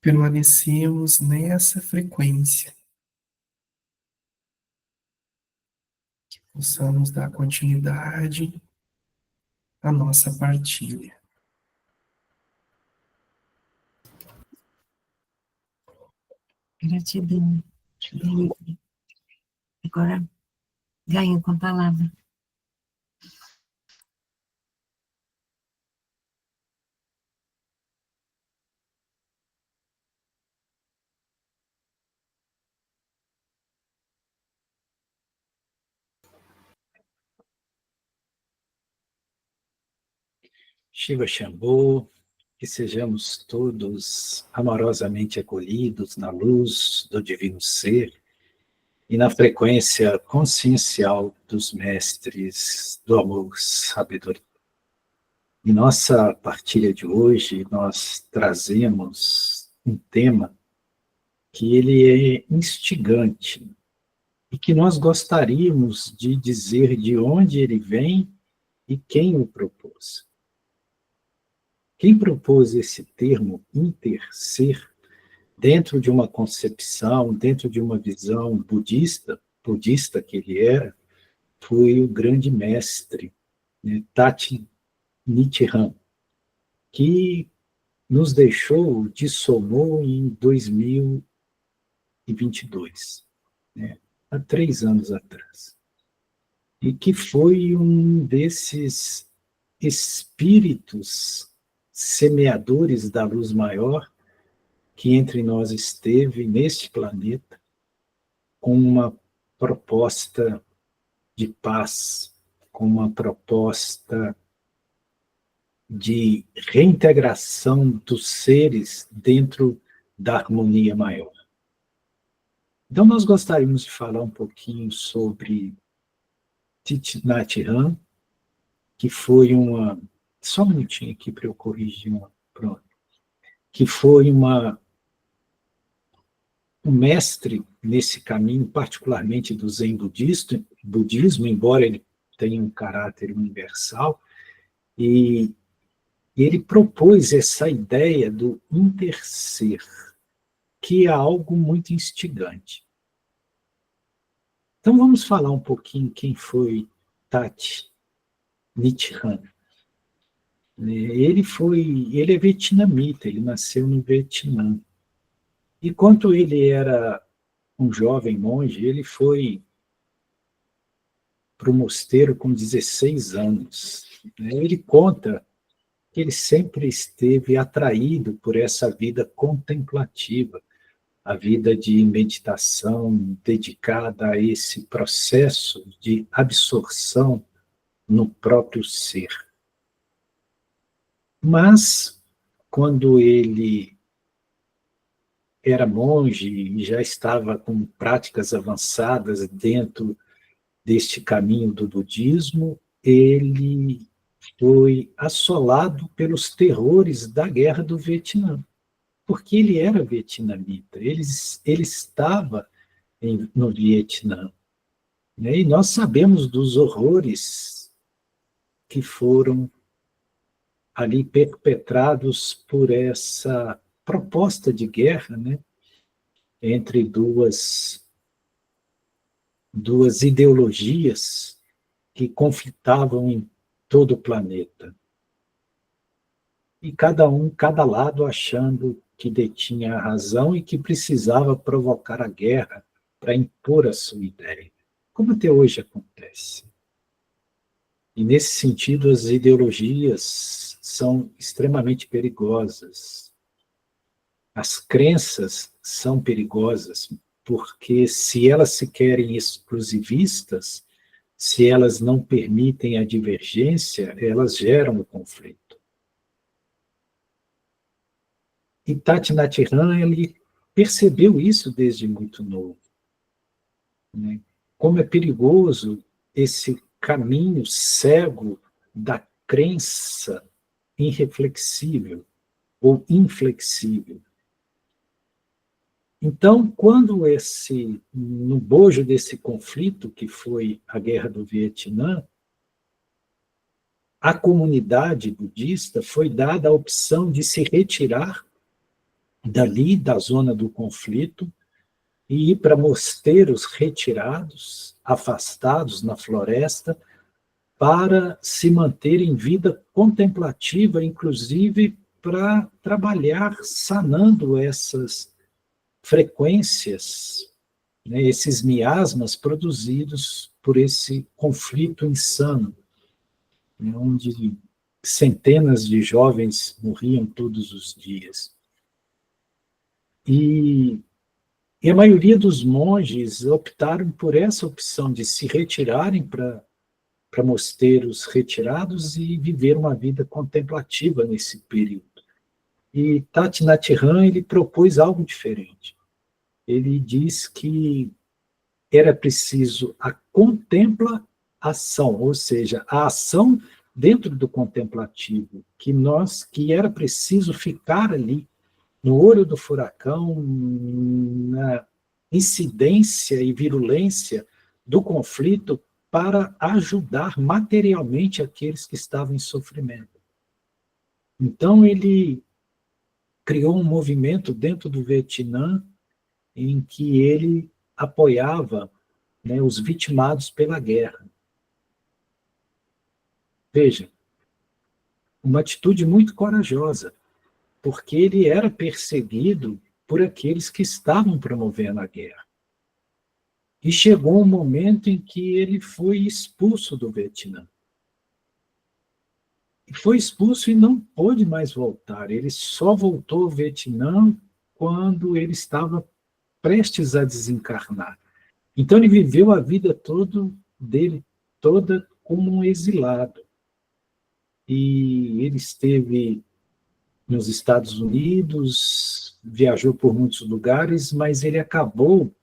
permanecemos nessa frequência, que possamos dar continuidade à nossa partilha. Gratidão. Agora, ganho com a palavra. Shiva Shambhu, que sejamos todos amorosamente acolhidos na luz do Divino Ser e na frequência consciencial dos mestres do amor, sabedoria. Em nossa partilha de hoje, nós trazemos um tema que ele é instigante e que nós gostaríamos de dizer de onde ele vem e quem o propôs. Quem propôs esse termo interser dentro de uma concepção, dentro de uma visão budista que ele era, foi o grande mestre, né, Thich Nhat Hanh, que nos deixou, dissomou em 2022, né, há 3 anos atrás. E que foi um desses espíritos semeadores da luz maior que entre nós esteve neste planeta com uma proposta de paz, com uma proposta de reintegração dos seres dentro da harmonia maior. Então, nós gostaríamos de falar um pouquinho sobre Thich Nhat Hanh, que foi uma... Só um minutinho aqui para eu corrigir uma... Pronto. Que foi um mestre nesse caminho, particularmente do Zen budismo, embora ele tenha um caráter universal, e ele propôs essa ideia do interser, que é algo muito instigante. Então vamos falar um pouquinho quem foi Thich Nhat Hanh. Ele é vietnamita, ele nasceu no Vietnã. E quando ele era um jovem monge, ele foi para o mosteiro com 16 anos. Ele conta que ele sempre esteve atraído por essa vida contemplativa, a vida de meditação dedicada a esse processo de absorção no próprio ser. Mas, quando ele era monge e já estava com práticas avançadas dentro deste caminho do budismo, ele foi assolado pelos terrores da guerra do Vietnã, porque ele era vietnamita, ele estava no Vietnã, né? E nós sabemos dos horrores que foram ali perpetrados por essa proposta de guerra, né, entre duas ideologias que conflitavam em todo o planeta. E cada lado achando que detinha a razão e que precisava provocar a guerra para impor a sua ideia, como até hoje acontece. E nesse sentido, as ideologias são extremamente perigosas. As crenças são perigosas, porque se elas se querem exclusivistas, se elas não permitem a divergência, elas geram o conflito. E Thich Nhat Hanh, ele percebeu isso desde muito novo, né? Como é perigoso esse caminho cego da crença irreflexível ou inflexível. Então, quando no bojo desse conflito, que foi a Guerra do Vietnã, a comunidade budista foi dada a opção de se retirar dali, da zona do conflito, e ir para mosteiros retirados, afastados na floresta, para se manter em vida contemplativa, inclusive para trabalhar sanando essas frequências, né, esses miasmas produzidos por esse conflito insano, né, onde centenas de jovens morriam todos os dias. E a maioria dos monges optaram por essa opção de se retirarem para mosteiros retirados e viver uma vida contemplativa nesse período. E Thich Nhat Hanh, ele propôs algo diferente. Ele diz que era preciso a contemplação, ou seja, a ação dentro do contemplativo, que era preciso ficar ali no olho do furacão, na incidência e virulência do conflito, para ajudar materialmente aqueles que estavam em sofrimento. Então, ele criou um movimento dentro do Vietnã em que ele apoiava, né, os vitimados pela guerra. Veja, uma atitude muito corajosa, porque ele era perseguido por aqueles que estavam promovendo a guerra. E chegou um momento em que ele foi expulso do Vietnã. E foi expulso e não pôde mais voltar. Ele só voltou ao Vietnã quando ele estava prestes a desencarnar. Então ele viveu a vida toda como um exilado. E ele esteve nos Estados Unidos, viajou por muitos lugares, mas ele acabou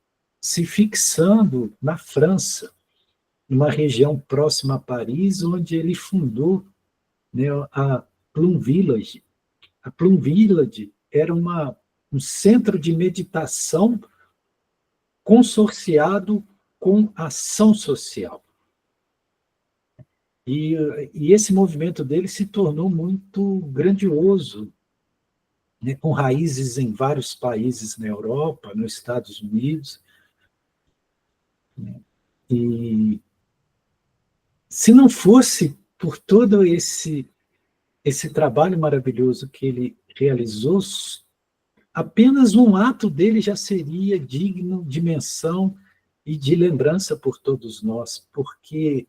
se fixando na França, numa região próxima a Paris, onde ele fundou, né, a Plum Village. A Plum Village era um centro de meditação consorciado com ação social. E esse movimento dele se tornou muito grandioso, né, com raízes em vários países na Europa, nos Estados Unidos. E se não fosse por todo esse trabalho maravilhoso que ele realizou, apenas um ato dele já seria digno de menção e de lembrança por todos nós, porque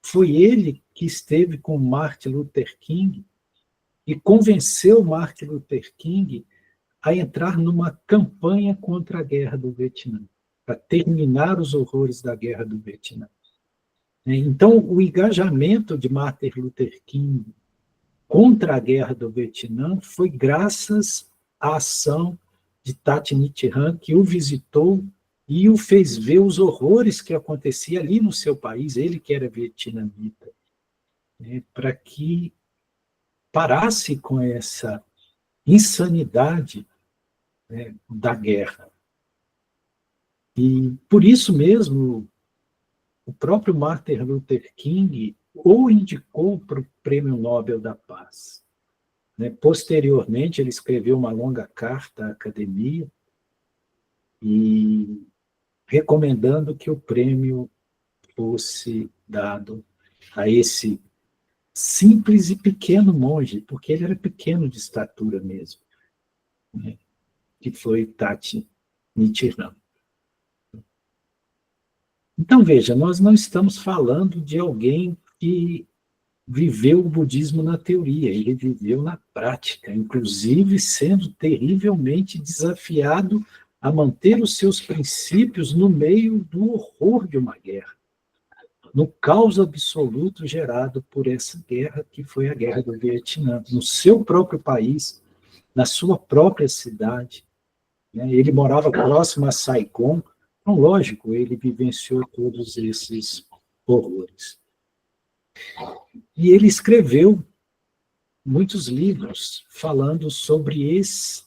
foi ele que esteve com Martin Luther King e convenceu Martin Luther King a entrar numa campanha contra a guerra do Vietnã, para terminar os horrores da guerra do Vietnã. Então, o engajamento de Martin Luther King contra a guerra do Vietnã foi graças à ação de Thich Nhat Hanh, que o visitou e o fez ver os horrores que acontecia ali no seu país, ele que era vietnamita, né, para que parasse com essa insanidade, né, da guerra. E por isso mesmo, o próprio Martin Luther King o indicou para o Prêmio Nobel da Paz. Né? Posteriormente, ele escreveu uma longa carta à academia e recomendando que o prêmio fosse dado a esse simples e pequeno monge, porque ele era pequeno de estatura mesmo, né? Que foi Thich Nhat Hanh. Então, veja, nós não estamos falando de alguém que viveu o budismo na teoria, ele viveu na prática, inclusive sendo terrivelmente desafiado a manter os seus princípios no meio do horror de uma guerra, no caos absoluto gerado por essa guerra, que foi a Guerra do Vietnã, no seu próprio país, na sua própria cidade. Né? Ele morava próximo a Saigon. Então, lógico, ele vivenciou todos esses horrores. E ele escreveu muitos livros falando sobre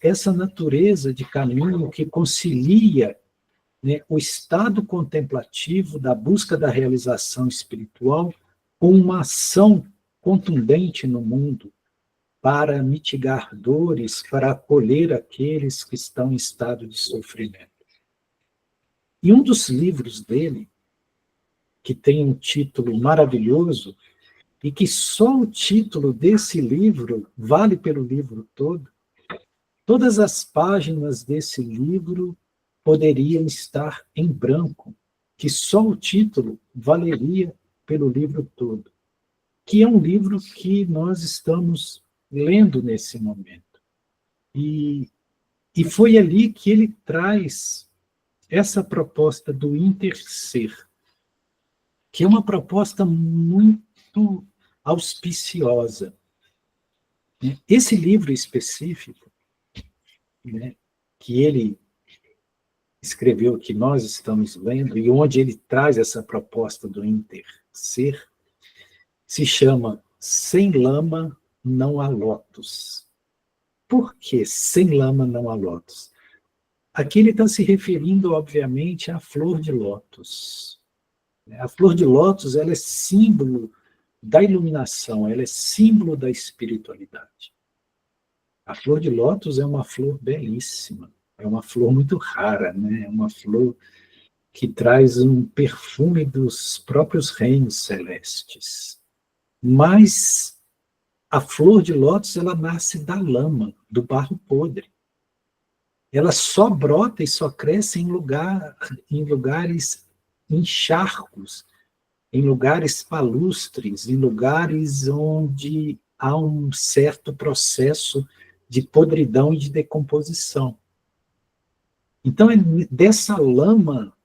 essa natureza de caminho que concilia, né, o estado contemplativo da busca da realização espiritual com uma ação contundente no mundo, para mitigar dores, para acolher aqueles que estão em estado de sofrimento. E um dos livros dele, que tem um título maravilhoso, e que só o título desse livro vale pelo livro todo, todas as páginas desse livro poderiam estar em branco, que só o título valeria pelo livro todo, que é um livro que nós estamos lendo nesse momento. E foi ali que ele traz essa proposta do interser, que é uma proposta muito auspiciosa. Esse livro específico, né, que ele escreveu, que nós estamos lendo, e onde ele traz essa proposta do interser, se chama Sem Lama Não Há Lótus. Por que sem lama não há lótus? Aqui ele está se referindo, obviamente, à flor de lótus. A flor de lótus, ela é símbolo da iluminação, ela é símbolo da espiritualidade. A flor de lótus é uma flor belíssima, é uma flor muito rara, né? É uma flor que traz um perfume dos próprios reinos celestes. Mas a flor de lótus, ela nasce da lama, do barro podre. Ela só brota e só cresce em lugares encharcos, em lugares palustres, em lugares onde há um certo processo de podridão e de decomposição. Então, dessa lama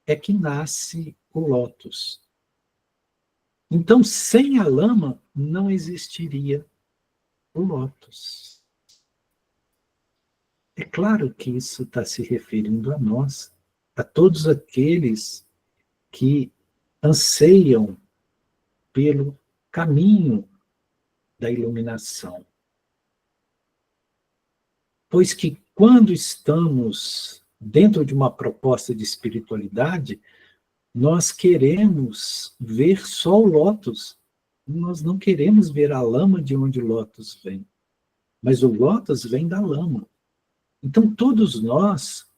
é que nasce o lótus. Então, sem a lama, não existiria o lótus. É claro que isso está se referindo a nós, a todos aqueles que anseiam pelo caminho da iluminação. Pois que quando estamos dentro de uma proposta de espiritualidade, nós queremos ver só o lótus. Nós não queremos ver a lama de onde o lótus vem. Mas o lótus vem da lama. Então, todos nós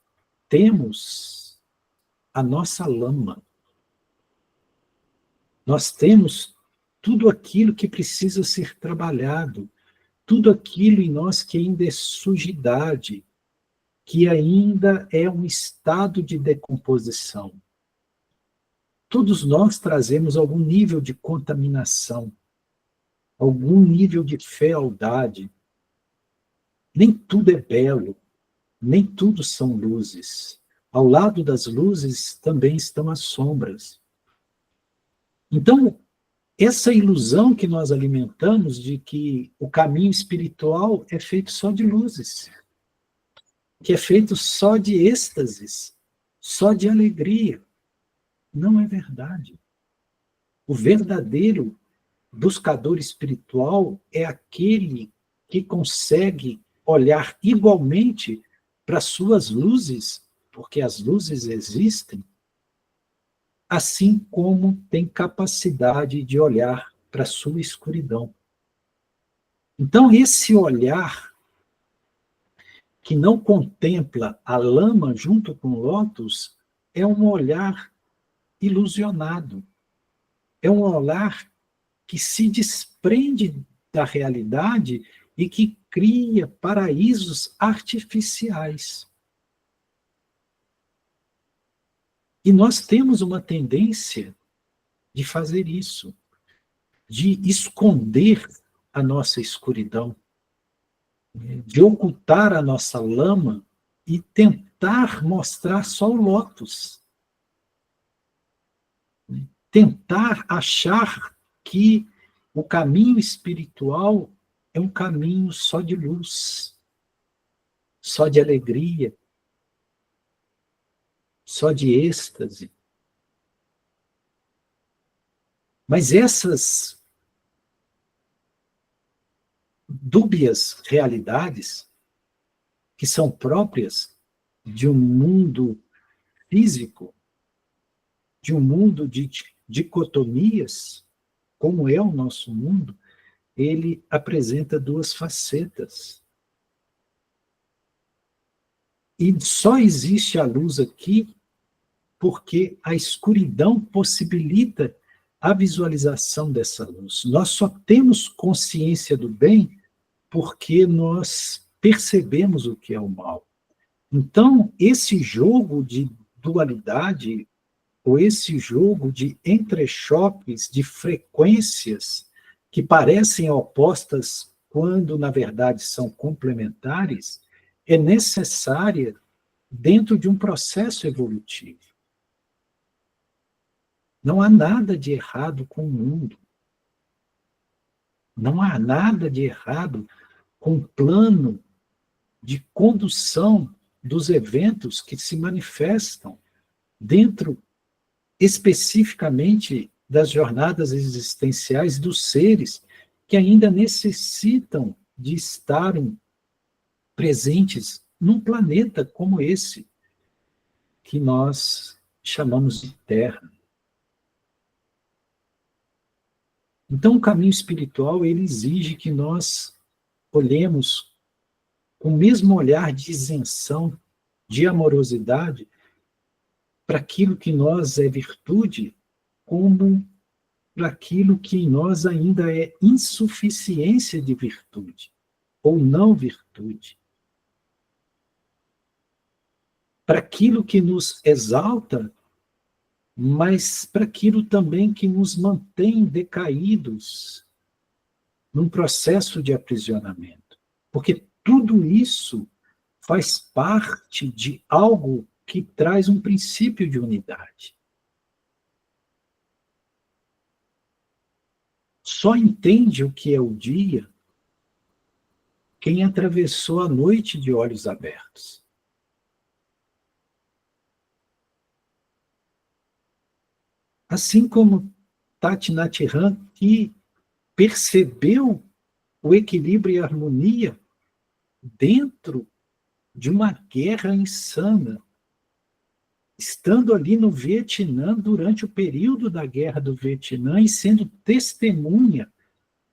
temos a nossa lama. Nós temos tudo aquilo que precisa ser trabalhado, tudo aquilo em nós que ainda é sujidade, que ainda é um estado de decomposição. Todos nós trazemos algum nível de contaminação, algum nível de fealdade. Nem tudo é belo, nem tudo são luzes. Ao lado das luzes também estão as sombras. Então, essa ilusão que nós alimentamos de que o caminho espiritual é feito só de luzes, que é feito só de êxtases, só de alegria, não é verdade. O verdadeiro buscador espiritual é aquele que consegue olhar igualmente para as suas luzes, porque as luzes existem, assim como tem capacidade de olhar para a sua escuridão. Então, esse olhar que não contempla a lama junto com o lótus é um olhar ilusionado. É um olhar que se desprende da realidade e que cria paraísos artificiais. E nós temos uma tendência de fazer isso, de esconder a nossa escuridão, de ocultar a nossa lama e tentar mostrar só o lótus. Tentar achar que o caminho espiritual é um caminho só de luz, só de alegria, só de êxtase. Mas essas dúbias realidades, que são próprias de um mundo físico, de um mundo de dicotomias, como é o nosso mundo, ele apresenta duas facetas. E só existe a luz aqui porque a escuridão possibilita a visualização dessa luz. Nós só temos consciência do bem porque nós percebemos o que é o mal. Então, esse jogo de dualidade, ou esse jogo de entrechoques, de frequências que parecem opostas quando, na verdade, são complementares, é necessária dentro de um processo evolutivo. Não há nada de errado com o mundo. Não há nada de errado com o plano de condução dos eventos que se manifestam dentro, especificamente, das jornadas existenciais dos seres que ainda necessitam de estarem presentes num planeta como esse, que nós chamamos de Terra. Então, o caminho espiritual, ele exige que nós olhemos com o mesmo olhar de isenção, de amorosidade, para aquilo que em nós é virtude, como para aquilo que em nós ainda é insuficiência de virtude, ou não virtude. Para aquilo que nos exalta, mas para aquilo também que nos mantém decaídos num processo de aprisionamento. Porque tudo isso faz parte de algo que traz um princípio de unidade. Só entende o que é o dia quem atravessou a noite de olhos abertos. Assim como Thich Nhat Hanh, que percebeu o equilíbrio e a harmonia dentro de uma guerra insana, estando ali no Vietnã durante o período da Guerra do Vietnã e sendo testemunha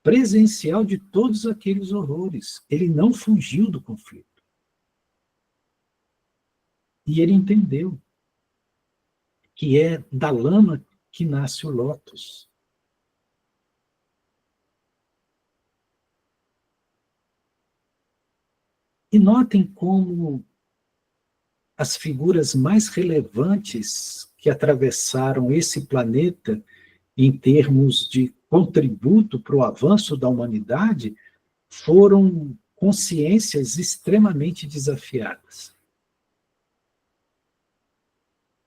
presencial de todos aqueles horrores. Ele não fugiu do conflito. E ele entendeu que é da lama que nasce o lótus. E notem como as figuras mais relevantes que atravessaram esse planeta em termos de contributo para o avanço da humanidade foram consciências extremamente desafiadas,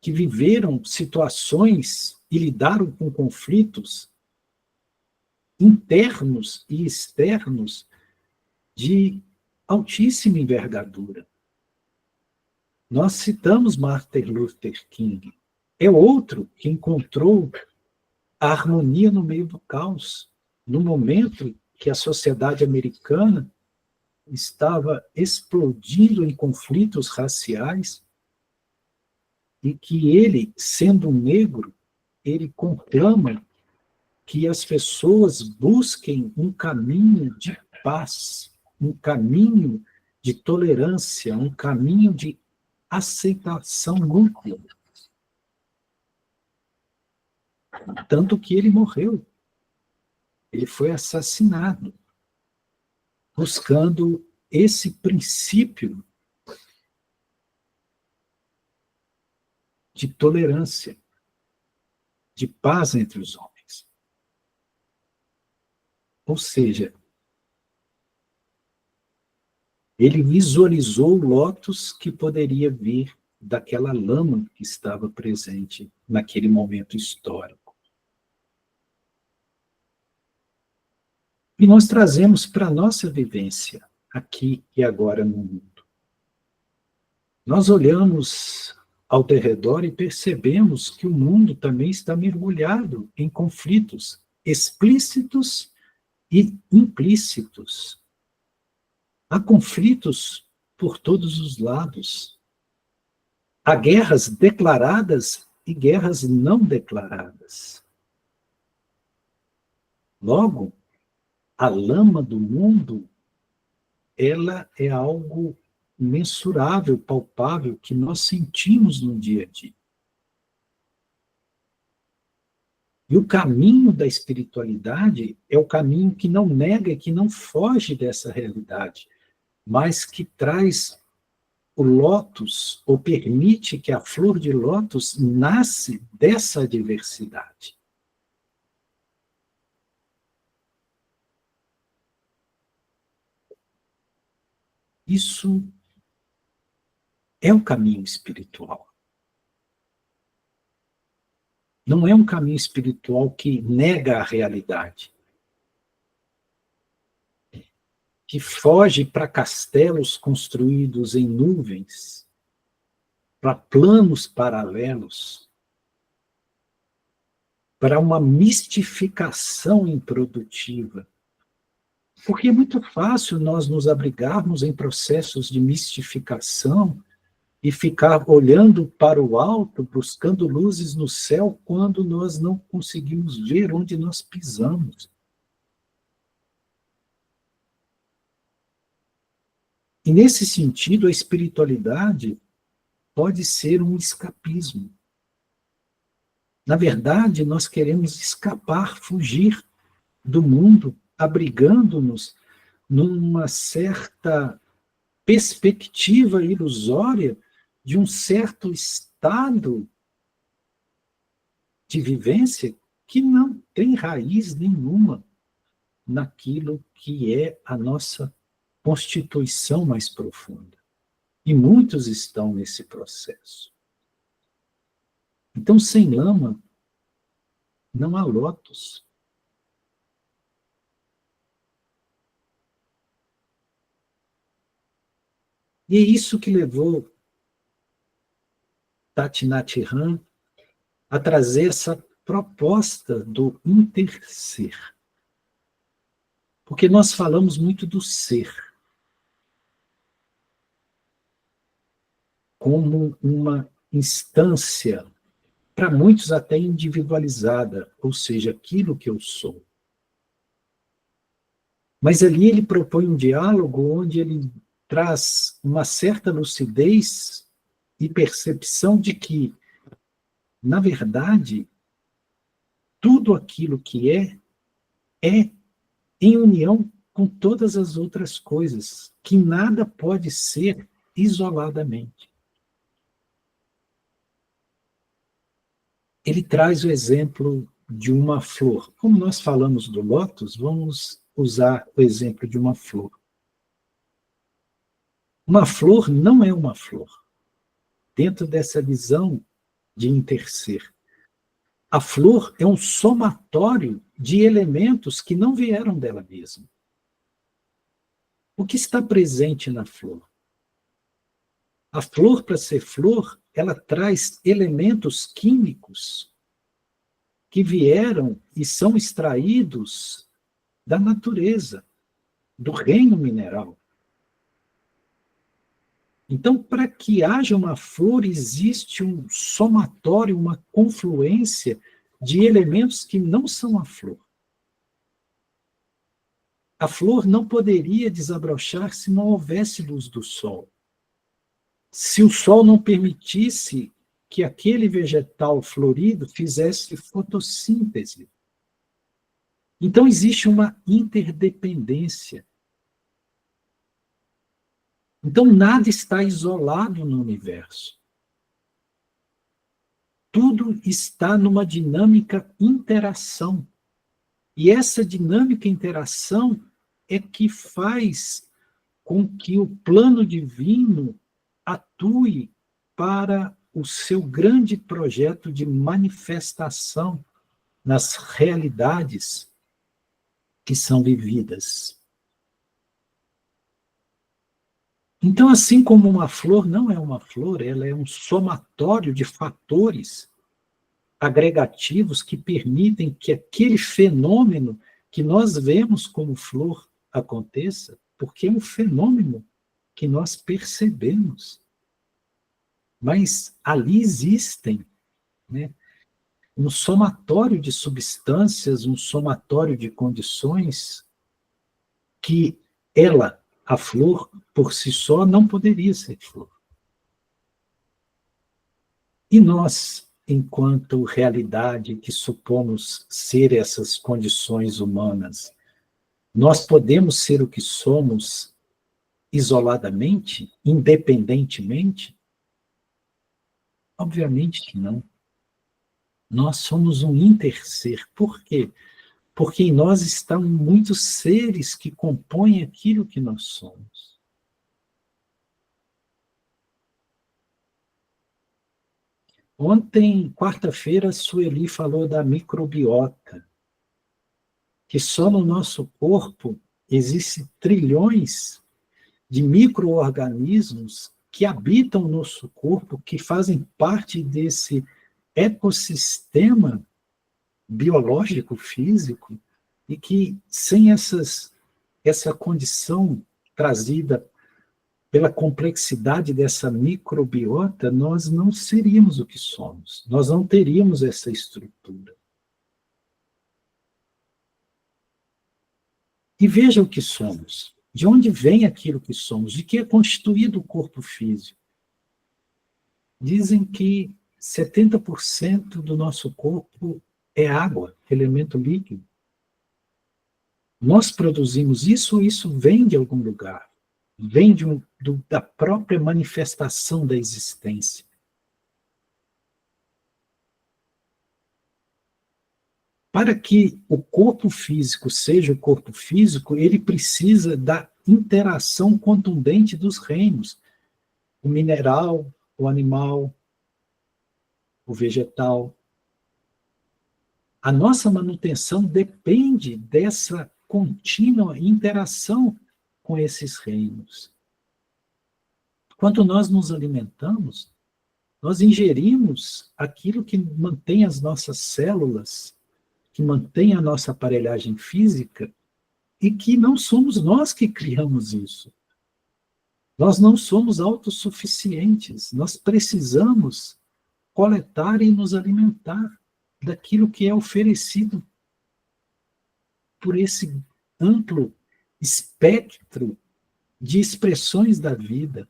que viveram situações e lidaram com conflitos internos e externos de altíssima envergadura. Nós citamos Martin Luther King. É outro que encontrou a harmonia no meio do caos, no momento que a sociedade americana estava explodindo em conflitos raciais e que ele, sendo um negro, ele conclama que as pessoas busquem um caminho de paz, um caminho de tolerância, um caminho de aceitação mútua. Tanto que ele morreu. Ele foi assassinado, buscando esse princípio de tolerância, de paz entre os homens. Ou seja, ele visualizou o lótus que poderia vir daquela lama que estava presente naquele momento histórico. E nós trazemos para a nossa vivência, aqui e agora no mundo. Nós olhamos ao derredor e percebemos que o mundo também está mergulhado em conflitos explícitos e implícitos. Há conflitos por todos os lados. Há guerras declaradas e guerras não declaradas. Logo, a lama do mundo, ela é algo mensurável, palpável, que nós sentimos no dia a dia. E o caminho da espiritualidade é o caminho que não nega, que não foge dessa realidade, mas que traz o lótus, ou permite que a flor de lótus nasce dessa diversidade. Isso é o caminho espiritual. Não é um caminho espiritual que nega a realidade, que foge para castelos construídos em nuvens, para planos paralelos, para uma mistificação improdutiva. Porque é muito fácil nós nos abrigarmos em processos de mistificação e ficar olhando para o alto, buscando luzes no céu, quando nós não conseguimos ver onde nós pisamos. E nesse sentido, a espiritualidade pode ser um escapismo. Na verdade, nós queremos escapar, fugir do mundo, abrigando-nos numa certa perspectiva ilusória de um certo estado de vivência que não tem raiz nenhuma naquilo que é a nossa constituição mais profunda. E muitos estão nesse processo. Então, sem lama, não há lótus. E é isso que levou Thich Nhat Hanh a trazer essa proposta do interser. Porque nós falamos muito do ser como uma instância, para muitos até individualizada, ou seja, aquilo que eu sou. Mas ali ele propõe um diálogo onde ele traz uma certa lucidez e percepção de que, na verdade, tudo aquilo que é em união com todas as outras coisas, que nada pode ser isoladamente. Ele traz o exemplo de uma flor. Como nós falamos do lótus, vamos usar o exemplo de uma flor. Uma flor não é uma flor, dentro dessa visão de interser. A flor é um somatório de elementos que não vieram dela mesma. O que está presente na flor? A flor, para ser flor, ela traz elementos químicos que vieram e são extraídos da natureza, do reino mineral. Então, para que haja uma flor, existe um somatório, uma confluência de elementos que não são a flor. A flor não poderia desabrochar se não houvesse luz do sol. Se o sol não permitisse que aquele vegetal florido fizesse fotossíntese. Então, existe uma interdependência. Então, nada está isolado no universo. Tudo está numa dinâmica interação. E essa dinâmica interação é que faz com que o plano divino atue para o seu grande projeto de manifestação nas realidades que são vividas. Então, assim como uma flor não é uma flor, ela é um somatório de fatores agregativos que permitem que aquele fenômeno que nós vemos como flor aconteça, porque é um fenômeno que nós percebemos. Mas ali existem, né, um somatório de substâncias, um somatório de condições que ela, a flor, por si só, não poderia ser flor. E nós, enquanto realidade que supomos ser essas condições humanas, nós podemos ser o que somos isoladamente, independentemente? Obviamente que não. Nós somos um interser. Por quê? Porque em nós estão muitos seres que compõem aquilo que nós somos. Ontem, quarta-feira, a Sueli falou da microbiota, que só no nosso corpo existem trilhões de micro-organismos que habitam o nosso corpo, que fazem parte desse ecossistema biológico, físico, e que sem essa condição trazida pela complexidade dessa microbiota, nós não seríamos o que somos, nós não teríamos essa estrutura. E veja o que somos. De onde vem aquilo que somos? De que é constituído o corpo físico? Dizem que 70% do nosso corpo é água, elemento líquido. Nós produzimos isso, isso vem de algum lugar. Vem da própria manifestação da existência. Para que o corpo físico seja o corpo físico, ele precisa da interação contundente dos reinos. O mineral, o animal, o vegetal. A nossa manutenção depende dessa contínua interação com esses reinos. Quando nós nos alimentamos, nós ingerimos aquilo que mantém as nossas células, que mantém a nossa aparelhagem física, e que não somos nós que criamos isso. Nós não somos autossuficientes, nós precisamos coletar e nos alimentar daquilo que é oferecido por esse amplo espectro de expressões da vida.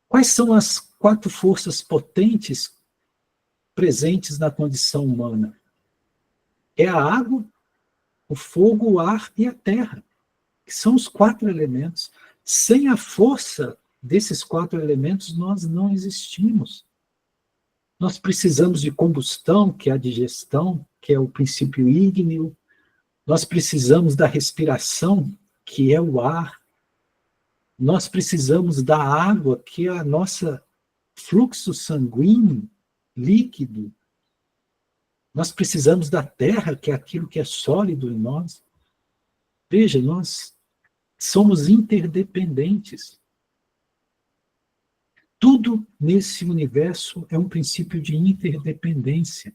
Quais são as 4 forças potentes presentes na condição humana? É a água, o fogo, o ar e a terra, que são os 4 elementos. Sem a força desses 4 elementos, nós não existimos. Nós precisamos de combustão, que é a digestão, que é o princípio ígneo. Nós precisamos da respiração, que é o ar. Nós precisamos da água, que é a nossa fluxo sanguíneo, líquido. Nós precisamos da terra, que é aquilo que é sólido em nós. Veja, nós somos interdependentes. Tudo nesse universo é um princípio de interdependência.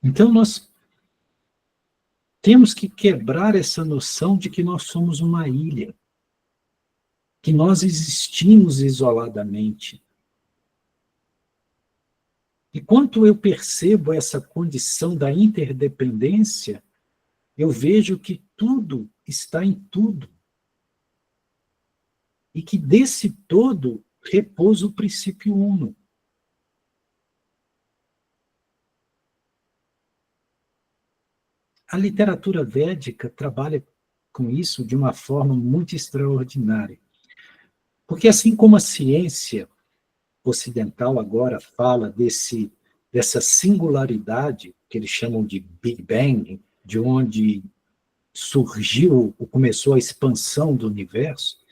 Então, nós temos que quebrar essa noção de que nós somos uma ilha, que nós existimos isoladamente. E quando eu percebo essa condição da interdependência, eu vejo que tudo está em tudo. E que desse todo repousa o princípio uno. A literatura védica trabalha com isso de uma forma muito extraordinária. Porque assim como a ciência ocidental agora fala dessa singularidade, que eles chamam de Big Bang, de onde surgiu, ou começou a expansão do universo,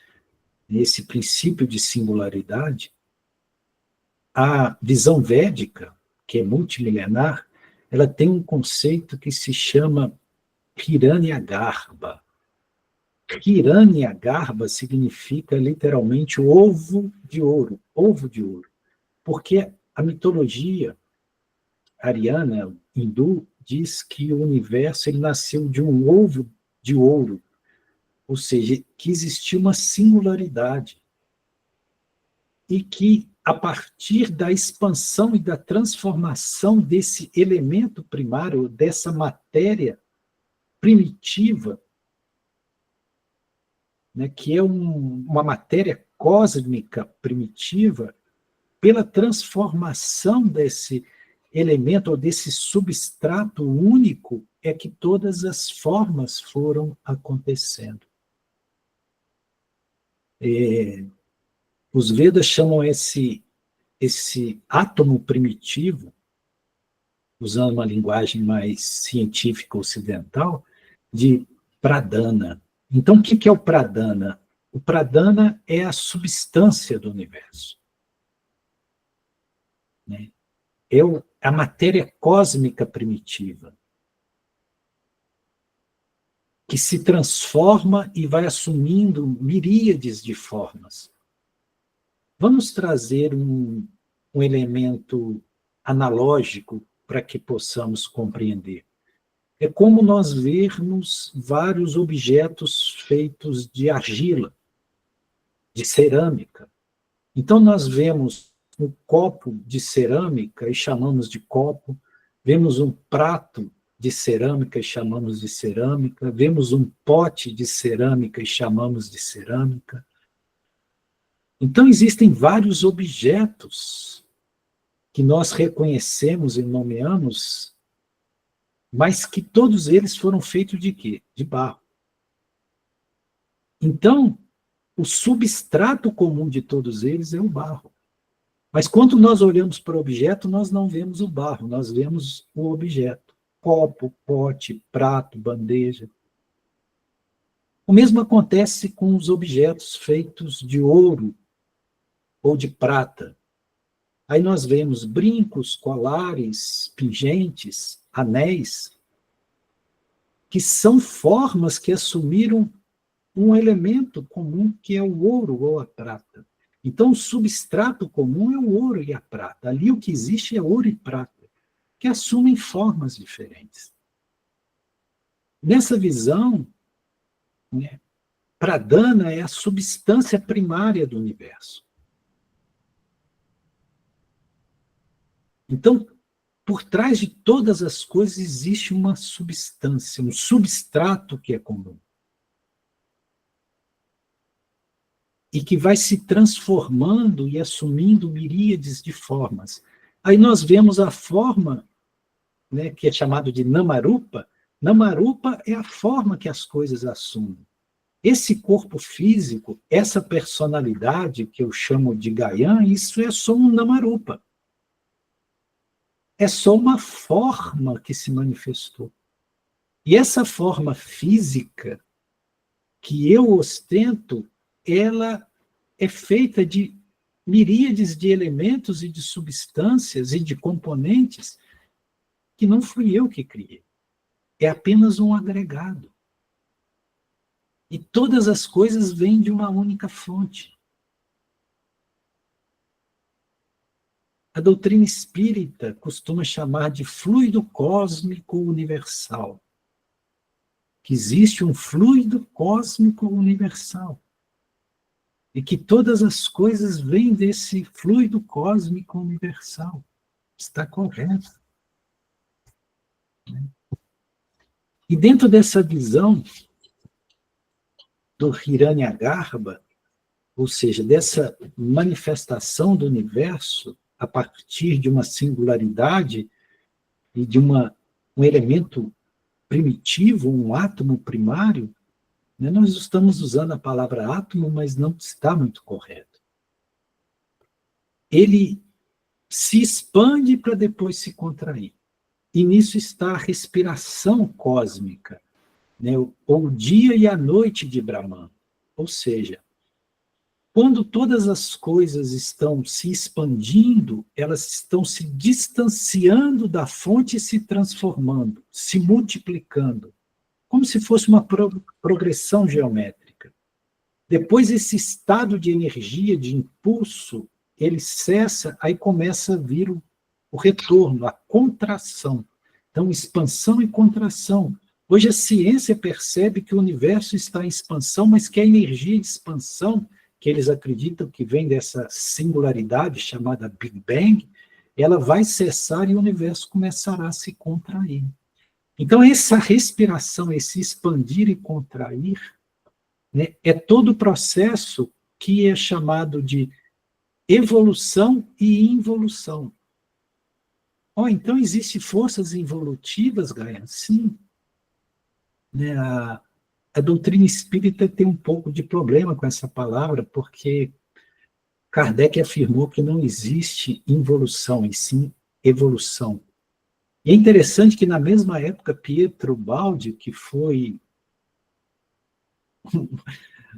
esse princípio de singularidade, a visão védica, que é multimilenar, ela tem um conceito que se chama Hiranyagarbha. Hiranyagarbha significa literalmente ovo de ouro, porque a mitologia ariana, hindu, diz que o universo ele nasceu de um ovo de ouro, ou seja, que existia uma singularidade e que a partir da expansão e da transformação desse elemento primário, dessa matéria primitiva, né, que é uma matéria cósmica primitiva, pela transformação desse elemento ou desse substrato único, é que todas as formas foram acontecendo. Os Vedas chamam esse átomo primitivo, usando uma linguagem mais científica ocidental, de pradana. Então, o que é o pradana? O pradana é a substância do universo. Né? É a matéria cósmica primitiva, que se transforma e vai assumindo miríades de formas. Vamos trazer um elemento analógico para que possamos compreender. É como nós vermos vários objetos feitos de argila, de cerâmica. Então, nós vemos um copo de cerâmica e chamamos de copo, vemos um prato de cerâmica e chamamos de cerâmica, vemos um pote de cerâmica e chamamos de cerâmica. Então, existem vários objetos que nós reconhecemos e nomeamos, mas que todos eles foram feitos de quê? De barro. Então, o substrato comum de todos eles é o barro. Mas quando nós olhamos para o objeto, nós não vemos o barro, nós vemos o objeto. Copo, pote, prato, bandeja. O mesmo acontece com os objetos feitos de ouro ou de prata. Aí nós vemos brincos, colares, pingentes, anéis, que são formas que assumiram um elemento comum que é o ouro ou a prata. Então, o substrato comum é o ouro e a prata. Ali o que existe é ouro e prata, que assumem formas diferentes. Nessa visão, né, pradana é a substância primária do universo. Então, por trás de todas as coisas existe uma substância, um substrato que é comum. E que vai se transformando e assumindo miríades de formas. Aí nós vemos a forma, né, que é chamado de Namarupa. Namarupa é a forma que as coisas assumem. Esse corpo físico, essa personalidade que eu chamo de Gaian, isso é só um Namarupa. É só uma forma que se manifestou. E essa forma física que eu ostento, ela é feita de miríades de elementos e de substâncias e de componentes que não fui eu que criei. É apenas um agregado. E todas as coisas vêm de uma única fonte. A doutrina espírita costuma chamar de fluido cósmico universal. Que existe um fluido cósmico universal. E que todas as coisas vêm desse fluido cósmico universal. Está correto. E dentro dessa visão do Hiranyagarbha, ou seja, dessa manifestação do universo a partir de uma singularidade e de um elemento primitivo, um átomo primário, né? Nós estamos usando a palavra átomo, mas não está muito correto. Ele se expande para depois se contrair. E nisso está a respiração cósmica, né? O dia e a noite de Brahman. Ou seja, quando todas as coisas estão se expandindo, elas estão se distanciando da fonte e se transformando, se multiplicando, como se fosse uma progressão geométrica. Depois, esse estado de energia, de impulso, ele cessa, aí começa a vir o retorno, a contração. Então, expansão e contração. Hoje a ciência percebe que o universo está em expansão, mas que a energia de expansão que eles acreditam que vem dessa singularidade chamada Big Bang, ela vai cessar e o universo começará a se contrair. Então, essa respiração, esse expandir e contrair, né, é todo o processo que é chamado de evolução e involução. Então existem forças involutivas, Gaia? Sim. Né, a doutrina espírita tem um pouco de problema com essa palavra, porque Kardec afirmou que não existe involução, e sim evolução. E é interessante que, na mesma época, Pietro Baldi, que foi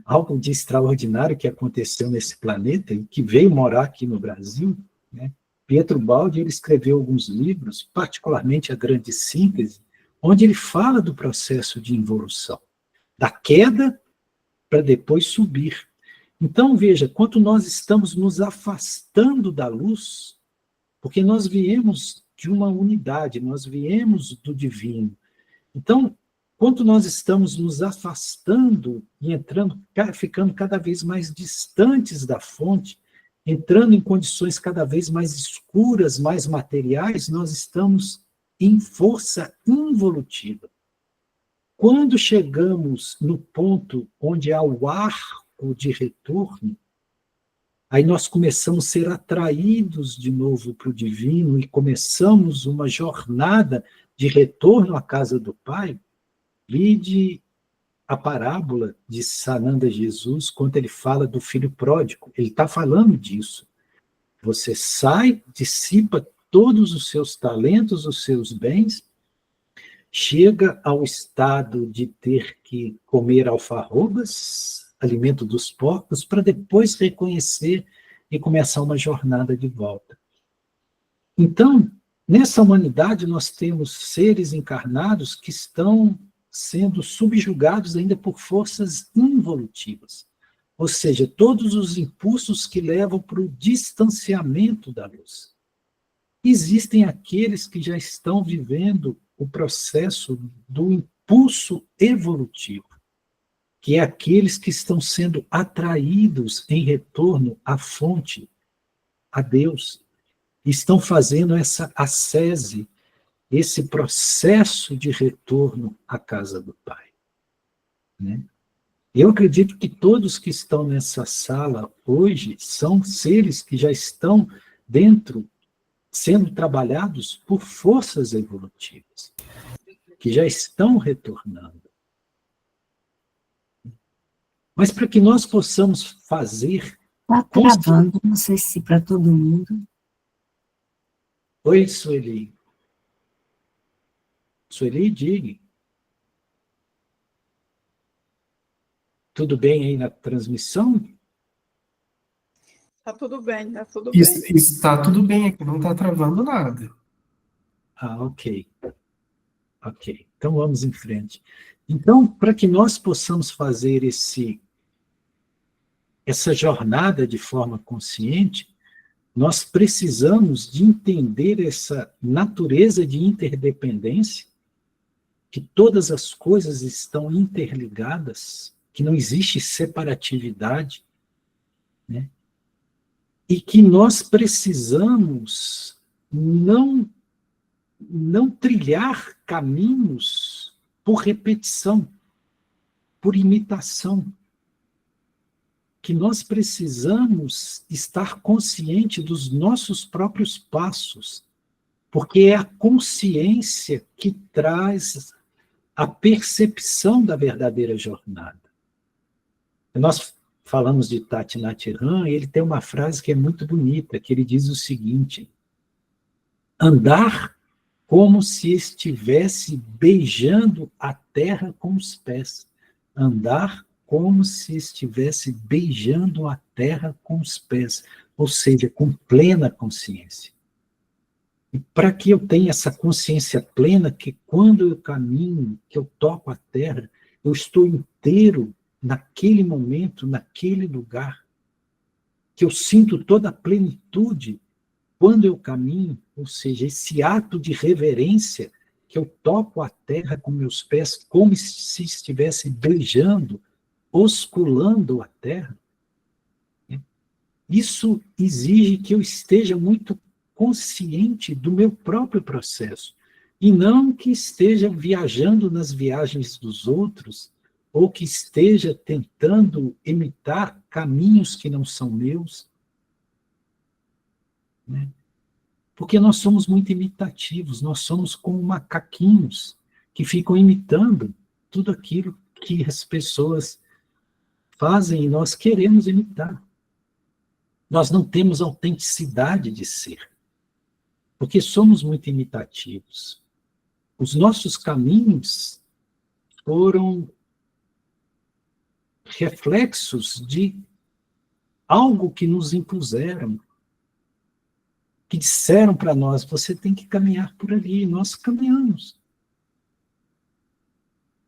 algo de extraordinário que aconteceu nesse planeta, e que veio morar aqui no Brasil, né? Pietro Baldi, ele escreveu alguns livros, particularmente A Grande Síntese, onde ele fala do processo de involução, da queda para depois subir. Então, veja, quanto nós estamos nos afastando da luz, porque nós viemos de uma unidade, nós viemos do divino. Então, quanto nós estamos nos afastando e entrando, ficando cada vez mais distantes da fonte, entrando em condições cada vez mais escuras, mais materiais, nós estamos em força involutiva. Quando chegamos no ponto onde há o arco de retorno, aí nós começamos a ser atraídos de novo para o divino e começamos uma jornada de retorno à casa do Pai. Vide a parábola de Sananda Jesus, quando ele fala do filho pródigo. Ele está falando disso. Você sai, dissipa todos os seus talentos, os seus bens, chega ao estado de ter que comer alfarrobas, alimento dos porcos, para depois reconhecer e começar uma jornada de volta. Então, nessa humanidade, nós temos seres encarnados que estão sendo subjugados ainda por forças involutivas, ou seja, todos os impulsos que levam para o distanciamento da luz. Existem aqueles que já estão vivendo o processo do impulso evolutivo, que é aqueles que estão sendo atraídos em retorno à fonte, a Deus, estão fazendo essa ascese, esse processo de retorno à casa do Pai. Né? Eu acredito que todos que estão nessa sala hoje são seres que já estão dentro, sendo trabalhados por forças evolutivas, que já estão retornando. Mas para que nós possamos fazer... Está travando, não sei se para todo mundo. Oi, Sueli. Sueli, diga. Tudo bem aí na transmissão? Tá tudo bem, tá tudo bem. Está tudo bem aqui, não está travando nada. Ok. Ok, então vamos em frente. Então, para que nós possamos fazer essa jornada de forma consciente, nós precisamos de entender essa natureza de interdependência, que todas as coisas estão interligadas, que não existe separatividade, né? E que nós precisamos não trilhar caminhos por repetição, por imitação, que nós precisamos estar consciente dos nossos próprios passos, porque é a consciência que traz a percepção da verdadeira jornada. Nós falamos de Thich Nhat Hanh, e ele tem uma frase que é muito bonita, que ele diz o seguinte: andar como se estivesse beijando a terra com os pés. Andar como se estivesse beijando a terra com os pés, ou seja, com plena consciência. E para que eu tenha essa consciência plena, que quando eu caminho, que eu toco a terra, eu estou inteiro naquele momento, naquele lugar, que eu sinto toda a plenitude quando eu caminho, ou seja, esse ato de reverência, que eu toco a terra com meus pés, como se estivesse beijando, osculando a terra, isso exige que eu esteja muito consciente do meu próprio processo, e não que esteja viajando nas viagens dos outros, ou que esteja tentando imitar caminhos que não são meus, né? Porque nós somos muito imitativos, nós somos como macaquinhos que ficam imitando tudo aquilo que as pessoas fazem e nós queremos imitar. Nós não temos autenticidade de ser, porque somos muito imitativos. Os nossos caminhos foram reflexos de algo que nos impuseram, que disseram para nós, você tem que caminhar por ali, e nós caminhamos.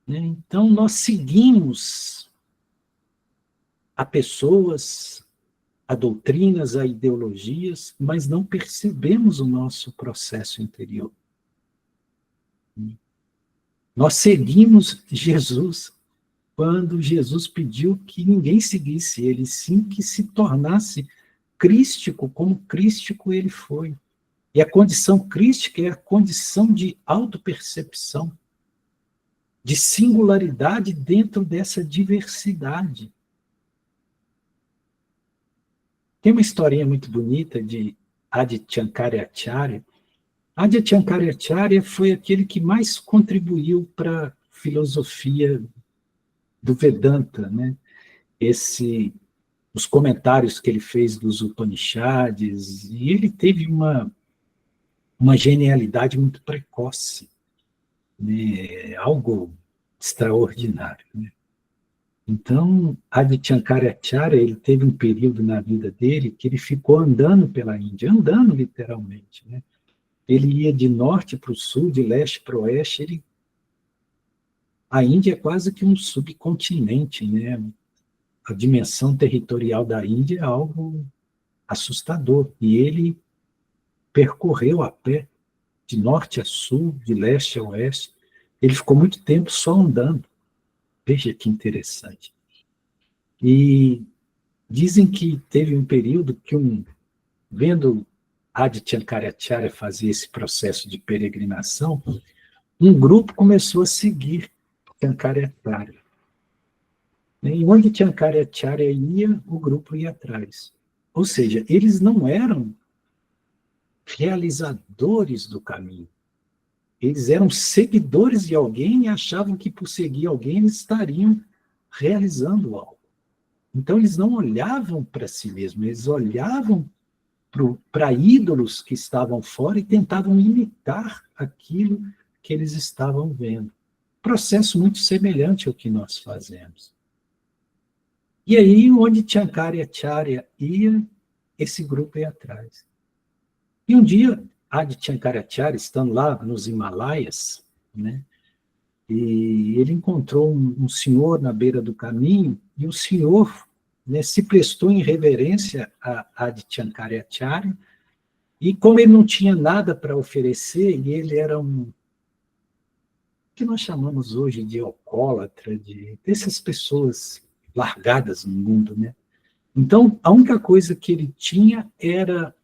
Então, nós seguimos a pessoas, a doutrinas, a ideologias, mas não percebemos o nosso processo interior. Nós seguimos Jesus quando Jesus pediu que ninguém seguisse ele, sim que se tornasse crístico, como crístico ele foi. E a condição crística é a condição de autopercepção, de singularidade dentro dessa diversidade. Tem uma historinha muito bonita de Adi Shankaracharya. Adi Shankaracharya foi aquele que mais contribuiu para a filosofia do Vedanta, né? Os comentários que ele fez dos Upanishads, e ele teve uma genialidade muito precoce, né? Algo extraordinário, né? Então, Adi Shankaracharya, ele teve um período na vida dele que ele ficou andando pela Índia, andando literalmente, né? Ele ia de norte para o sul, de leste para o oeste. A Índia é quase que um subcontinente, né? A dimensão territorial da Índia é algo assustador. E ele percorreu a pé, de norte a sul, de leste a oeste. Ele ficou muito tempo só andando. Veja que interessante. E dizem que teve um período que, vendo Adi Shankaracharya fazer esse processo de peregrinação, um grupo começou a seguir Shankaracharya. E onde Shankaracharya ia, o grupo ia atrás. Ou seja, eles não eram realizadores do caminho. Eles eram seguidores de alguém e achavam que por seguir alguém eles estariam realizando algo. Então eles não olhavam para si mesmos, eles olhavam para ídolos que estavam fora e tentavam imitar aquilo que eles estavam vendo. Processo muito semelhante ao que nós fazemos. E aí, onde Shankaracharya ia, esse grupo ia atrás. E um dia, Adi Shankaracharya, estando lá nos Himalaias, né, e ele encontrou um senhor na beira do caminho, e o senhor, né, se prestou em reverência a Adi Shankaracharya, e como ele não tinha nada para oferecer, e ele era que nós chamamos hoje de alcoólatra, dessas pessoas largadas no mundo, né? Então, a única coisa que ele tinha era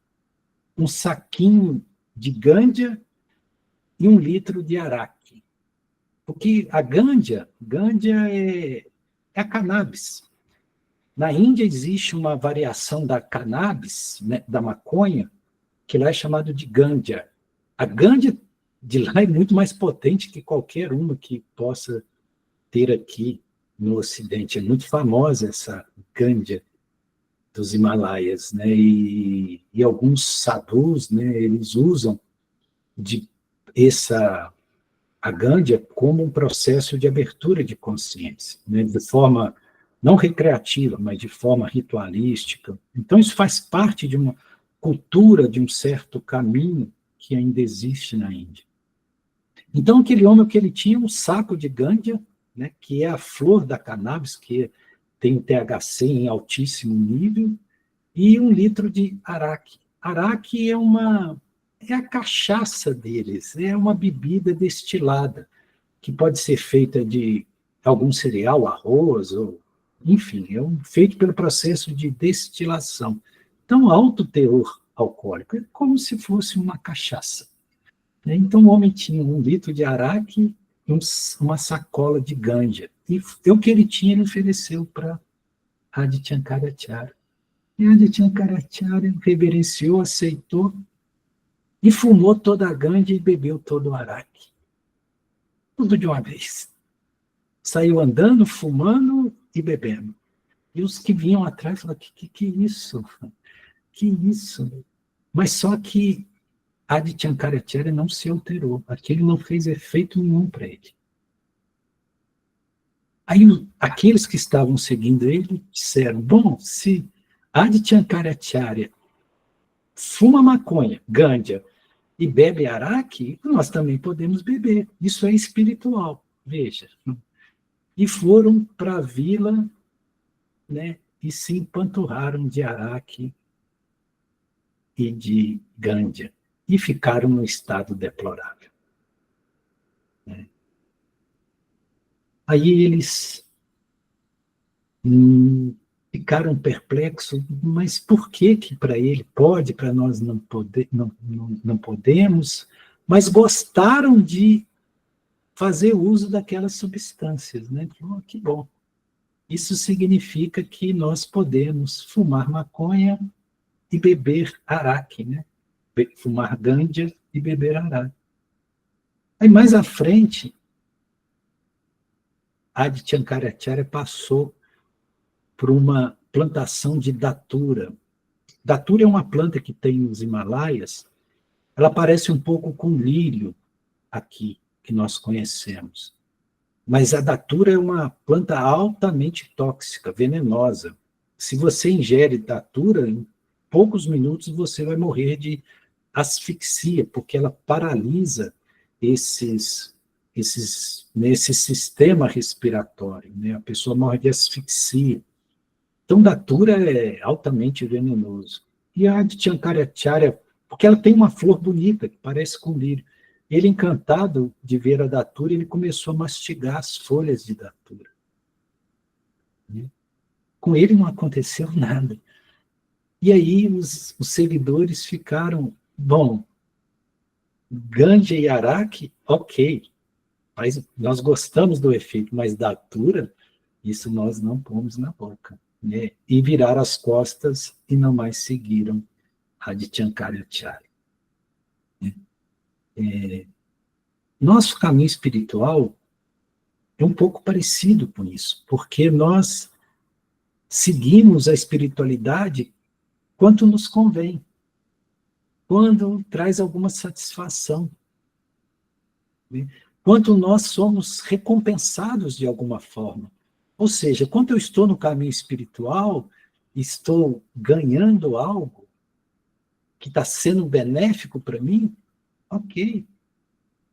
um saquinho de gândia e 1 litro de araque. Porque a gândia é a cannabis. Na Índia existe uma variação da cannabis, né, da maconha, que lá é chamado de gândia. A gândia de lá é muito mais potente que qualquer uma que possa ter aqui no Ocidente. É muito famosa essa gândia dos Himalaias, né? E alguns sadhus, né, eles usam a gândia como um processo de abertura de consciência, né, de forma não recreativa, mas de forma ritualística. Então isso faz parte de uma cultura, de um certo caminho que ainda existe na Índia. Então aquele homem, o que ele tinha, um saco de gândia, né, que é a flor da cannabis, que tem THC em altíssimo nível, e 1 litro de araque. Araque é a cachaça deles, é uma bebida destilada, que pode ser feita de algum cereal, arroz, ou, enfim, feito pelo processo de destilação. Então, alto teor alcoólico, é como se fosse uma cachaça. Né? Então, o homem tinha 1 litro de araque e uma sacola de ganja. E o que ele tinha, ele ofereceu para Adi Shankaracharya. E Adi Shankaracharya reverenciou, aceitou, e fumou toda a ganja e bebeu todo o araque. Tudo de uma vez. Saiu andando, fumando e bebendo. E os que vinham atrás falaram, que isso? Que isso? Mas só que Adi Shankaracharya não se alterou. Aquilo não fez efeito nenhum para ele. Aí aqueles que estavam seguindo ele disseram, bom, se Adi Shankaracharya fuma maconha, ganja, e bebe araque, nós também podemos beber. Isso é espiritual, veja. E foram para a vila, né, e se empanturraram de araque e de ganja, e ficaram num estado deplorável. Né? Aí eles ficaram perplexos, mas por que para ele pode, para nós não podemos? Mas gostaram de fazer uso daquelas substâncias. Né? Oh, que bom. Isso significa que nós podemos fumar maconha e beber araque, né? Fumar ganja e beber araque. Aí mais à frente, Adi Shankaracharya passou por uma plantação de datura. Datura é uma planta que tem nos Himalaias, ela parece um pouco com lírio aqui, que nós conhecemos. Mas a datura é uma planta altamente tóxica, venenosa. Se você ingere datura, em poucos minutos você vai morrer de asfixia, porque ela paralisa nesse sistema respiratório. Né? A pessoa morre de asfixia. Então, datura é altamente venenoso. E a Adi Shankaracharya, porque ela tem uma flor bonita, que parece com lírio. Ele, encantado de ver a datura, ele começou a mastigar as folhas de datura. Com ele não aconteceu nada. E aí os seguidores ficaram, bom, ganja e araque, ok, mas nós gostamos do efeito, mas datura, isso nós não pomos na boca. Né? E viraram as costas e não mais seguiram Adi Shankaracharya. Nosso caminho espiritual é um pouco parecido com isso, porque nós seguimos a espiritualidade quanto nos convém, quando traz alguma satisfação, né? Quanto nós somos recompensados de alguma forma. Ou seja, quando eu estou no caminho espiritual, estou ganhando algo que está sendo benéfico para mim, ok.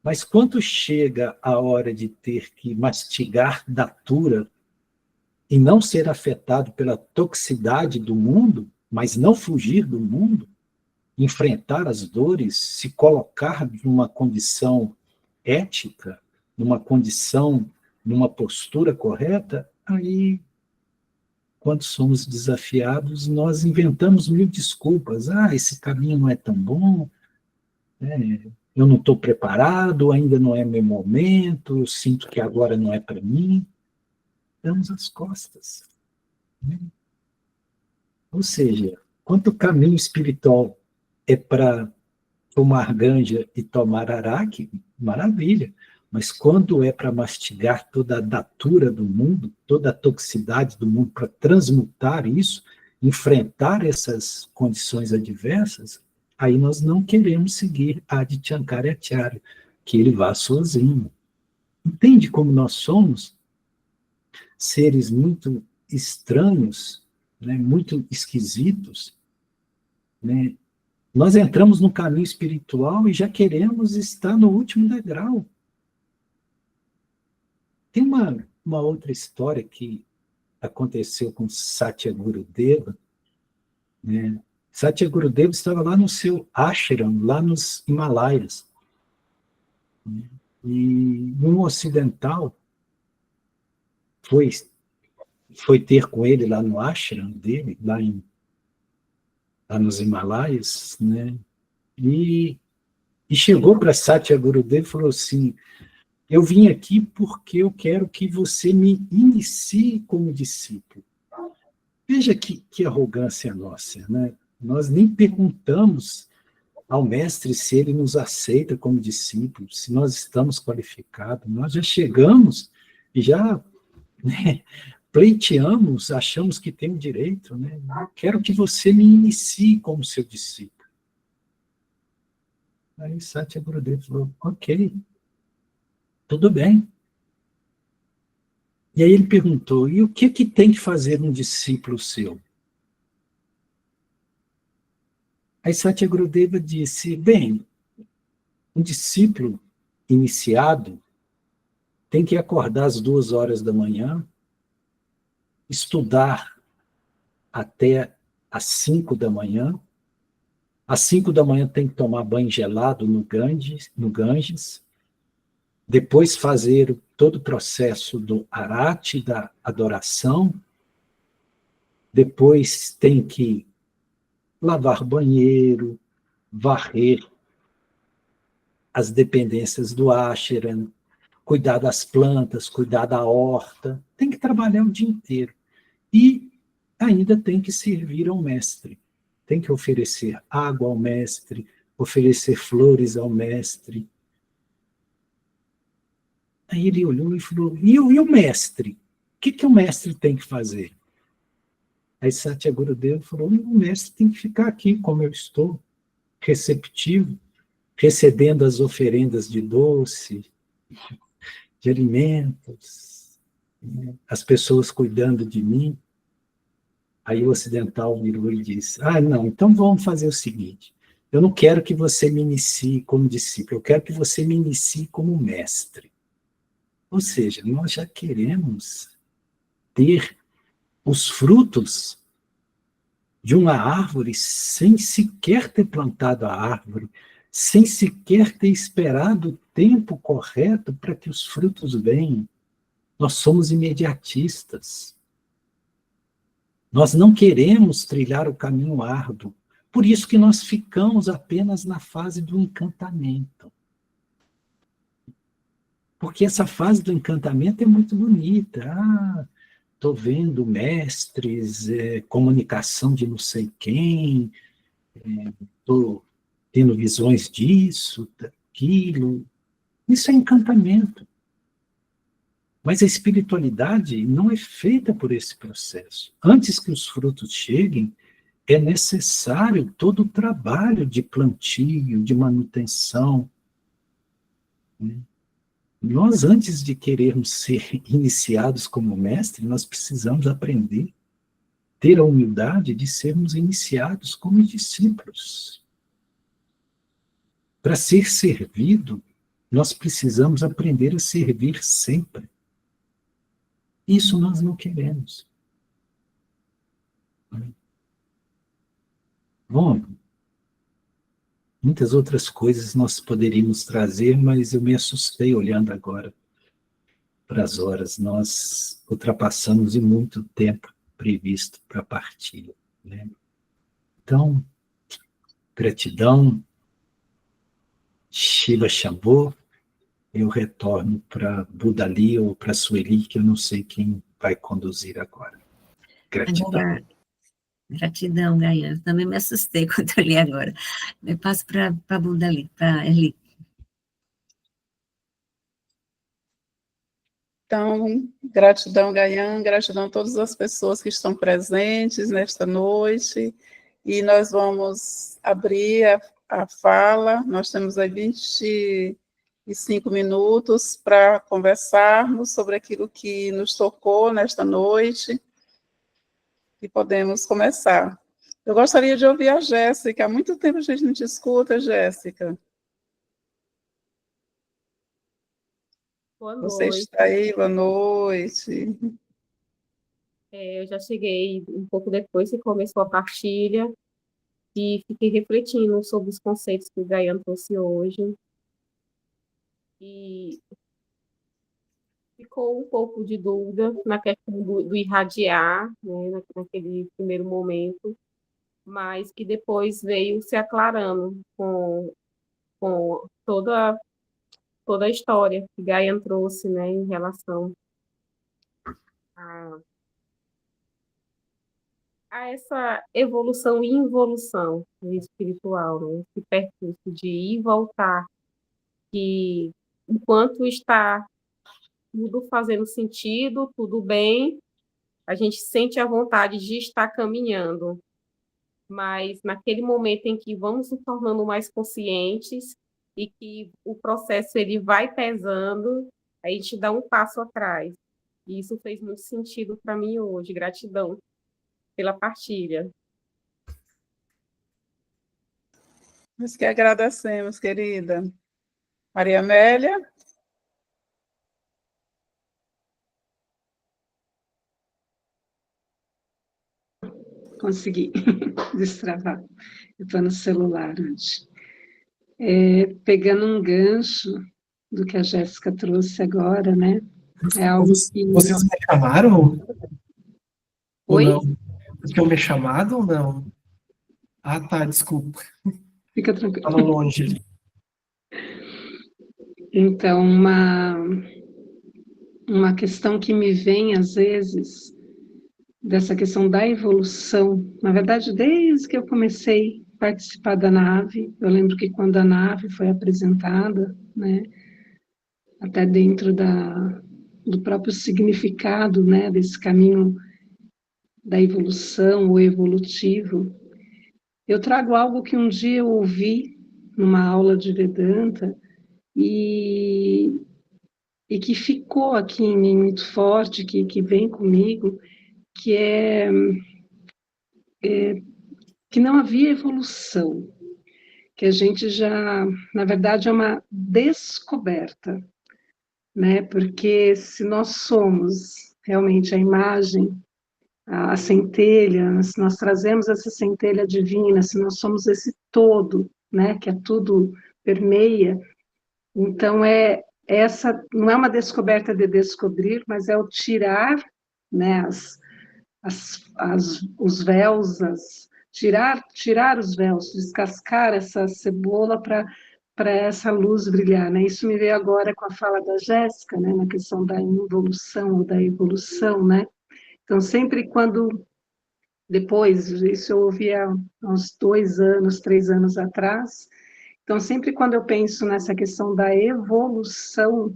Mas quando chega a hora de ter que mastigar datura e não ser afetado pela toxicidade do mundo, mas não fugir do mundo, enfrentar as dores, se colocar numa condição ética, numa condição, numa postura correta, aí, quando somos desafiados, nós inventamos mil desculpas. Ah, esse caminho não é tão bom, eu não estou preparado, ainda não é meu momento, eu sinto que agora não é para mim. Damos as costas. Né? Ou seja, quanto o caminho espiritual é para tomar ganja e tomar araque, maravilha. Mas quando é para mastigar toda a datura do mundo, toda a toxicidade do mundo, para transmutar isso, enfrentar essas condições adversas, aí nós não queremos seguir Adi Shankaracharya, que ele vá sozinho. Entende como nós somos seres muito estranhos, né, muito esquisitos, né? Nós entramos no caminho espiritual e já queremos estar no último degrau. Tem uma outra história que aconteceu com Satya Gurudeva. Né? Satya Gurudeva estava lá no seu ashram, lá nos Himalaias. Né? E um ocidental foi ter com ele lá no ashram dele, lá em lá nos Himalaias, né? E chegou para Satya Gurudeva e falou assim: eu vim aqui porque eu quero que você me inicie como discípulo. Veja que arrogância nossa, né? Nós nem perguntamos ao mestre se ele nos aceita como discípulos, se nós estamos qualificados. Nós já chegamos e já, né, pleiteamos, achamos que tem o direito, né? Eu quero que você me inicie como seu discípulo. Aí Satya Gurudeva falou: ok, tudo bem. E aí ele perguntou: e o que tem que fazer um discípulo seu? Aí Satya Gurudeva disse: bem, um discípulo iniciado tem que acordar às 2 horas da manhã, estudar até às 5 da manhã. Às 5 da manhã tem que tomar banho gelado no Ganges, depois fazer todo o processo do arati, da adoração, depois tem que lavar banheiro, varrer as dependências do ashram, cuidar das plantas, cuidar da horta, tem que trabalhar o dia inteiro. E ainda tem que servir ao mestre. Tem que oferecer água ao mestre, oferecer flores ao mestre. Aí ele olhou e falou: e o mestre? O que o mestre tem que fazer? Aí Satya Gurudeva falou: o mestre tem que ficar aqui como eu estou, receptivo, recebendo as oferendas de doce, de alimentos, né? As pessoas cuidando de mim. Aí o ocidental virou e disse: não, então vamos fazer o seguinte, eu não quero que você me inicie como discípulo, eu quero que você me inicie como mestre. Ou seja, nós já queremos ter os frutos de uma árvore sem sequer ter plantado a árvore, sem sequer ter esperado o tempo correto para que os frutos venham. Nós somos imediatistas. Nós não queremos trilhar o caminho árduo. Por isso que nós ficamos apenas na fase do encantamento. Porque essa fase do encantamento é muito bonita. Estou vendo mestres, comunicação de não sei quem, estou tendo visões disso, daquilo. Isso é encantamento. Mas a espiritualidade não é feita por esse processo. Antes que os frutos cheguem, é necessário todo o trabalho de plantio, de manutenção. Né? Nós, antes de querermos ser iniciados como mestre, nós precisamos aprender, ter a humildade de sermos iniciados como discípulos. Para ser servido, nós precisamos aprender a servir sempre. Isso nós não queremos. Bom, muitas outras coisas nós poderíamos trazer, mas eu me assustei olhando agora para as horas. Nós ultrapassamos em muito tempo previsto para a partilha, né? Então, gratidão, Shiva Shambho. Eu retorno para Budali ou para Sueli, que eu não sei quem vai conduzir agora. Gratidão. Agora, gratidão, Gaia. Eu também me assustei quando eu li agora. Eu passo para a Budali, para Eli. Então, gratidão, Gaian, gratidão a todas as pessoas que estão presentes nesta noite. E nós vamos abrir a fala. Nós temos aí 25 minutos para conversarmos sobre aquilo que nos tocou nesta noite. E podemos começar. Eu gostaria de ouvir a Jéssica. Há muito tempo a gente não te escuta, Jéssica. Boa Você noite. está aí? Boa noite. Eu já cheguei um pouco depois que começou a partilha e fiquei refletindo sobre os conceitos que o Gaian trouxe hoje. E ficou um pouco de dúvida na questão do irradiar, né, naquele primeiro momento. mas que depois veio se aclarando com toda a história que Gaia trouxe, né, em relação a, a essa evolução e involução espiritual, né, esse percurso de ir e voltar, que enquanto está tudo fazendo sentido, tudo bem, a gente sente a vontade de estar caminhando, mas naquele momento em que vamos nos tornando mais conscientes e que o processo ele vai pesando, a gente dá um passo atrás. E isso fez muito sentido para mim hoje. Gratidão pela partilha. Nós que agradecemos, querida. Maria Amélia? Consegui destravar. Eu estou no celular hoje. Pegando um gancho do que a Jéssica trouxe agora, né? É algo que... Vocês me chamaram? Ou Oi? não? Tinham me chamado ou não? Ah, tá, desculpa. Fica tranquilo. Estava longe. Então, uma questão que me vem, às vezes, dessa questão da evolução, na verdade, desde que eu comecei a participar da nave, eu lembro que quando a nave foi apresentada, né, até dentro do próprio significado, né, desse caminho da evolução, ou evolutivo, eu trago algo que um dia eu ouvi numa aula de Vedanta e que ficou aqui em mim muito forte, que vem comigo, que que não havia evolução, que a gente já, na verdade, é uma descoberta, né? Porque se nós somos realmente a imagem, a centelha, se nós trazemos essa centelha divina, se nós somos esse todo, né? Que é tudo permeia, então essa não é uma descoberta de descobrir, mas é o tirar, né? Os véus, tirar os véus, descascar essa cebola para essa luz brilhar, né? Isso me veio agora com a fala da Jéssica, né? Na questão da involução ou da evolução, né? Então, sempre quando, depois, isso eu ouvi há uns 2 anos, 3 anos atrás, então, sempre quando eu penso nessa questão da evolução,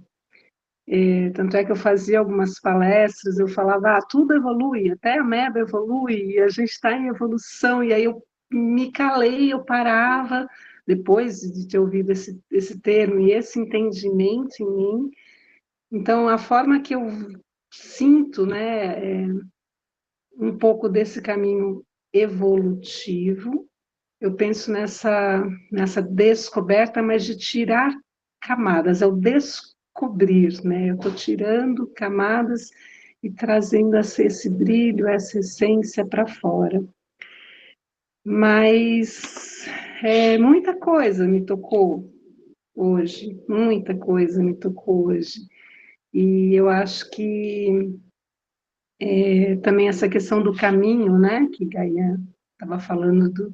tanto é que eu fazia algumas palestras, eu falava, tudo evolui, até a ameba evolui, e a gente está em evolução, e aí eu me calei, eu parava, depois de ter ouvido esse termo e esse entendimento em mim, então a forma que eu sinto, né, um pouco desse caminho evolutivo, eu penso nessa descoberta, mas de tirar camadas, é o descobrir, né? Eu estou tirando camadas e trazendo esse brilho, essa essência para fora. Mas muita coisa me tocou hoje, muita coisa me tocou hoje. E eu acho que também essa questão do caminho, né? Que Gaia estava falando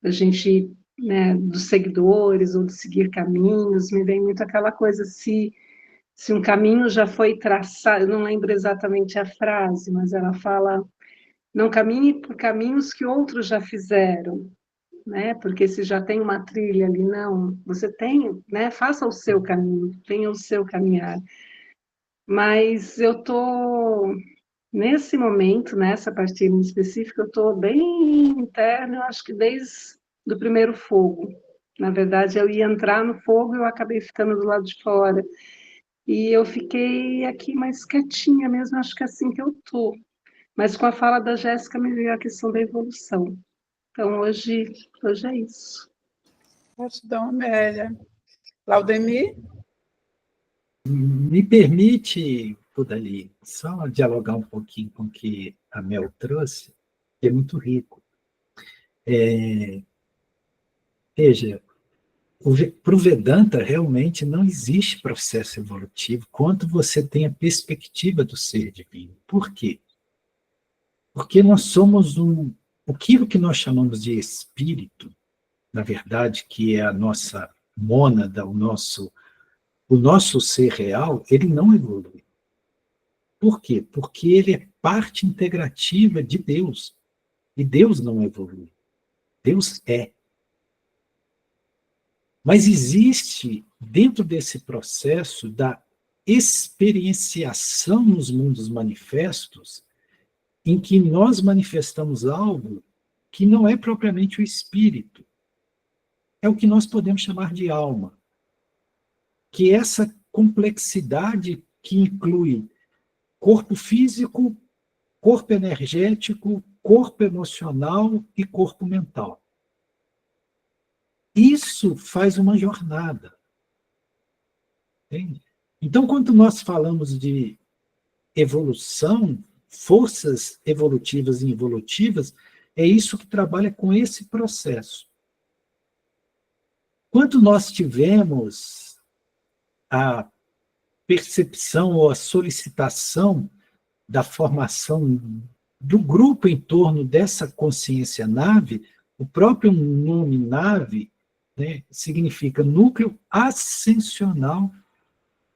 da gente, né, dos seguidores ou de seguir caminhos, me vem muito aquela coisa, se um caminho já foi traçado, eu não lembro exatamente a frase, mas ela fala, não caminhe por caminhos que outros já fizeram, né, porque se já tem uma trilha ali, não, você tem, né, faça o seu caminho, tenha o seu caminhar, mas eu estou... Nesse momento, nessa partida em específico, eu estou bem interna, eu acho que desde o primeiro fogo. Na verdade, eu ia entrar no fogo e eu acabei ficando do lado de fora. E eu fiquei aqui mais quietinha mesmo, acho que é assim que eu estou. Mas com a fala da Jéssica me veio a questão da evolução. Então, hoje é isso. Gratidão, Amélia. Laudemir? Me permite, Kudali, só dialogar um pouquinho com o que a Mel trouxe, que é muito rico. Veja, para o Vedanta, realmente não existe processo evolutivo quanto você tem a perspectiva do ser divino. Por quê? Porque nós somos um aquilo que nós chamamos de espírito, na verdade, que é a nossa mônada, o nosso ser real, ele não evolui. Por quê? Porque ele é parte integrativa de Deus. E Deus não evolui. Deus é. Mas existe, dentro desse processo da experienciação nos mundos manifestos, em que nós manifestamos algo que não é propriamente o espírito. É o que nós podemos chamar de alma. Que é essa complexidade que inclui corpo físico, corpo energético, corpo emocional e corpo mental. Isso faz uma jornada. Entende? Então, quando nós falamos de evolução, forças evolutivas e involutivas, é isso que trabalha com esse processo. Quando nós tivemos a percepção ou a solicitação da formação do grupo em torno dessa consciência nave, o próprio nome nave, né, significa núcleo ascensional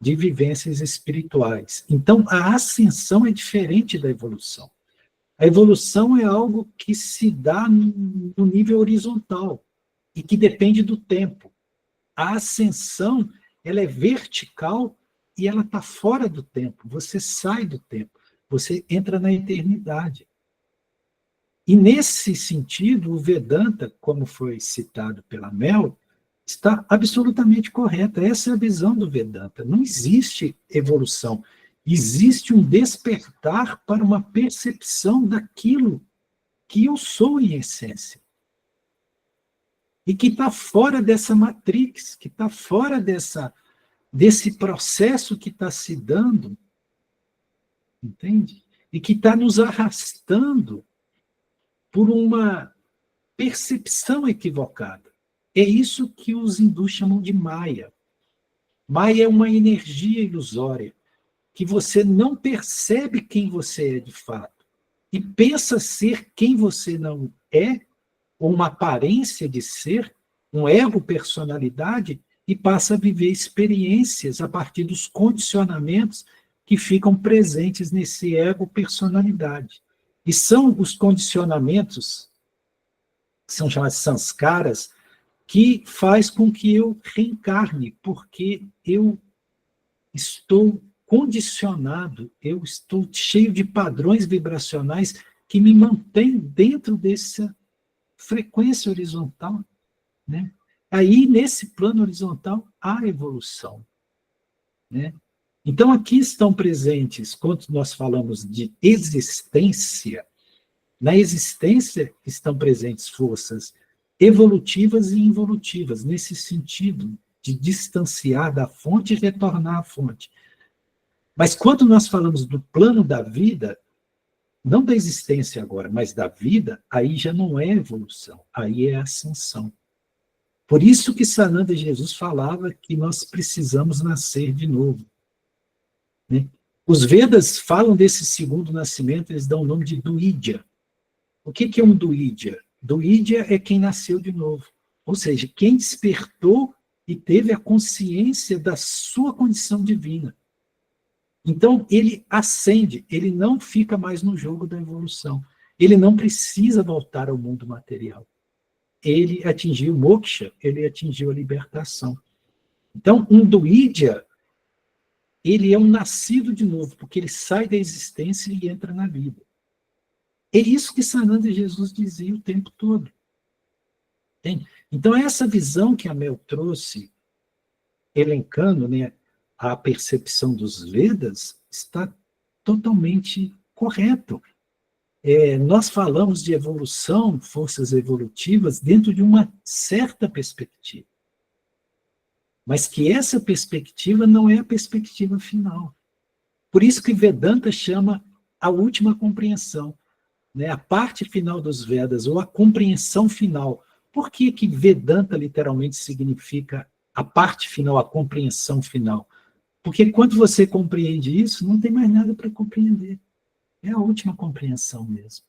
de vivências espirituais. Então, a ascensão é diferente da evolução. A evolução é algo que se dá no nível horizontal e que depende do tempo. A ascensão, ela é vertical e ela está fora do tempo. Você sai do tempo, você entra na eternidade. E nesse sentido, o Vedanta, como foi citado pela Mel, está absolutamente correto. Essa é a visão do Vedanta. Não existe evolução. Existe um despertar para uma percepção daquilo que eu sou em essência. E que está fora dessa matrix, que está fora desse processo que está se dando, entende? E que está nos arrastando por uma percepção equivocada. É isso que os hindus chamam de Maya. Maya é uma energia ilusória, que você não percebe quem você é de fato, e pensa ser quem você não é, ou uma aparência de ser, um ego-personalidade, e passa a viver experiências a partir dos condicionamentos que ficam presentes nesse ego-personalidade. E são os condicionamentos, que são chamados sanskaras, que faz com que eu reencarne, porque eu estou condicionado, eu estou cheio de padrões vibracionais que me mantêm dentro dessa frequência horizontal, né? Aí, nesse plano horizontal, há evolução, né? Então, aqui estão presentes, quando nós falamos de existência, na existência estão presentes forças evolutivas e involutivas, nesse sentido de distanciar da fonte e retornar à fonte. Mas quando nós falamos do plano da vida, não da existência agora, mas da vida, aí já não é evolução, aí é ascensão. Por isso que Sananda Jesus falava que nós precisamos nascer de novo, né? Os Vedas falam desse segundo nascimento, eles dão o nome de Duidya. O que é um Duidya? Duidya é quem nasceu de novo. Ou seja, quem despertou e teve a consciência da sua condição divina. Então, ele ascende, ele não fica mais no jogo da evolução. Ele não precisa voltar ao mundo material. Ele atingiu o moksha, ele atingiu a libertação. Então, um Duidya, ele é um nascido de novo, porque ele sai da existência e entra na vida. É isso que Sananda Jesus dizia o tempo todo. Entende? Então, essa visão que a Mel trouxe, elencando, né, a percepção dos Vedas, está totalmente correto. Nós falamos de evolução, forças evolutivas, dentro de uma certa perspectiva. Mas que essa perspectiva não é a perspectiva final. Por isso que Vedanta chama a última compreensão, né? A parte final dos Vedas, ou a compreensão final. Por que que Vedanta literalmente significa a parte final, a compreensão final? Porque quando você compreende isso, não tem mais nada para compreender. É a última compreensão mesmo.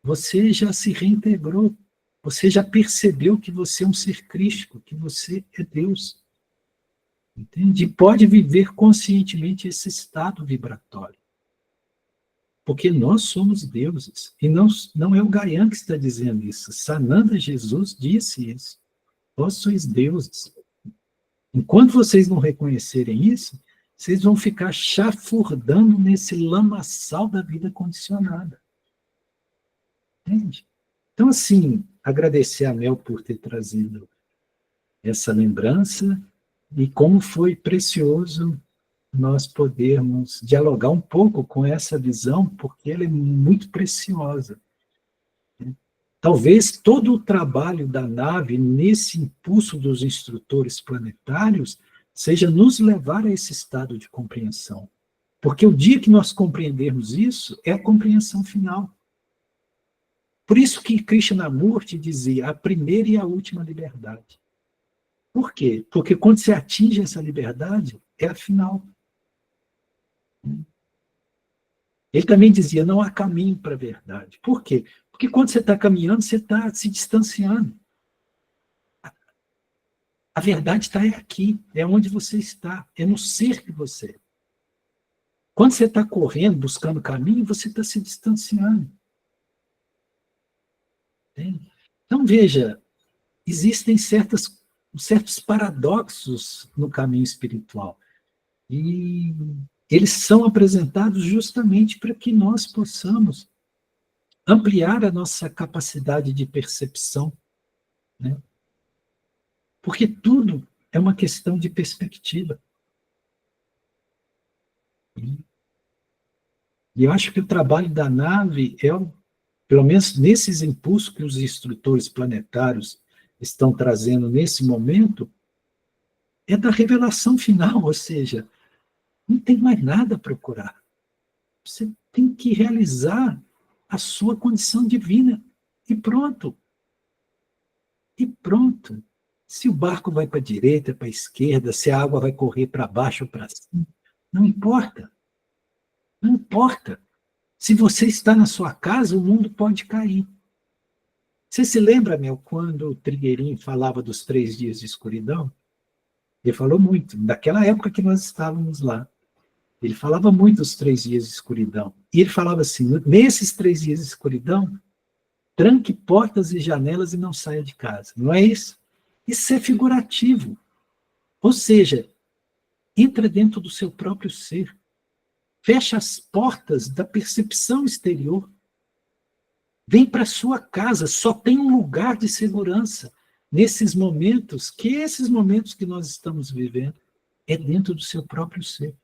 você já se reintegrou, você já percebeu que você é um ser crístico, que você é Deus. Entende? E pode viver conscientemente esse estado vibratório. Porque nós somos deuses. E não é o Gaian que está dizendo isso. Sananda Jesus disse isso. Vós sois deuses. Enquanto vocês não reconhecerem isso, vocês vão ficar chafurdando nesse lamaçal da vida condicionada. Entende? Então, assim, agradecer a Mel por ter trazido essa lembrança e como foi precioso nós podermos dialogar um pouco com essa visão, porque ela é muito preciosa. Talvez todo o trabalho da nave nesse impulso dos instrutores planetários seja nos levar a esse estado de compreensão. Porque o dia que nós compreendermos isso, é a compreensão final. Por isso que Krishnamurti dizia a primeira e a última liberdade. Por quê? Porque quando você atinge essa liberdade, é a final. Ele também dizia, não há caminho para a verdade. Por quê? Porque quando você está caminhando, você está se distanciando. A verdade está aqui, é onde você está, é no ser que você é. Quando você está correndo, buscando caminho, você está se distanciando. Entende? Então, veja, existem certos paradoxos no caminho espiritual. E eles são apresentados justamente para que nós possamos ampliar a nossa capacidade de percepção, né? Porque tudo é uma questão de perspectiva. E eu acho que o trabalho da nave é, pelo menos nesses impulsos que os instrutores planetários estão trazendo nesse momento, é da revelação final, ou seja, não tem mais nada a procurar. Você tem que realizar a sua condição divina. E pronto. E pronto. Se o barco vai para a direita, para a esquerda, se a água vai correr para baixo ou para cima, não importa. Não importa. Se você está na sua casa, o mundo pode cair. Você se lembra, Mel, quando o Trigueirinho falava dos 3 dias de escuridão? Ele falou muito, daquela época que nós estávamos lá. Ele falava muito dos 3 dias de escuridão. E ele falava assim, nesses 3 dias de escuridão, tranque portas e janelas e não saia de casa. Não é isso? Isso é figurativo. Ou seja, entra dentro do seu próprio ser. Fecha as portas da percepção exterior. Vem para a sua casa, só tem um lugar de segurança nesses momentos, que esses momentos que nós estamos vivendo, é dentro do seu próprio ser.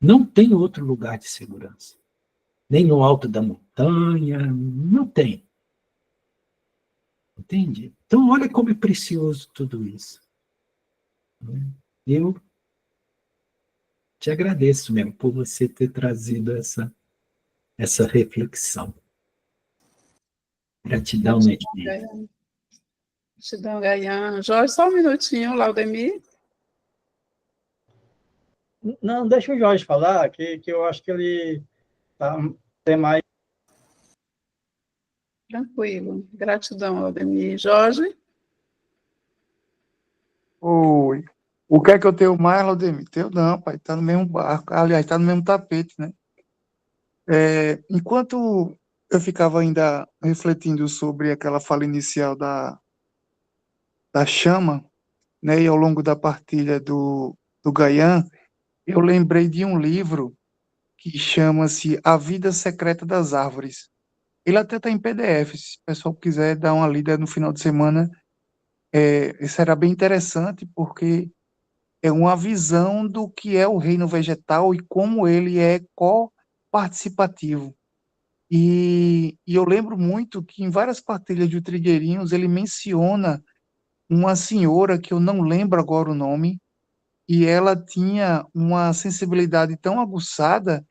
Não tem outro lugar de segurança. Nem no alto da montanha, não tem. Entende? Então, olha como é precioso tudo isso. Eu te agradeço mesmo por você ter trazido essa reflexão. Gratidão, Netinho. Gratidão, Gaian. Jorge, só um minutinho, Laudemir. Não, deixa o Jorge falar, que eu acho que ele tem mais. Tranquilo. Gratidão, Laudemir. Jorge? Oi. O que é que eu tenho mais, Laudemir? Teu não, pai. Tá no mesmo barco. Aliás, tá no mesmo tapete, né? Enquanto eu ficava ainda refletindo sobre aquela fala inicial da chama, né, e ao longo da partilha do Gaian, eu lembrei de um livro que chama-se A Vida Secreta das Árvores. Ele até está em PDF, se o pessoal quiser dar uma lida no final de semana, será bem interessante, porque é uma visão do que é o reino vegetal e como ele é co-participativo. E eu lembro muito que em várias partilhas de Trigueirinhos ele menciona uma senhora que eu não lembro agora o nome, e ela tinha uma sensibilidade tão aguçada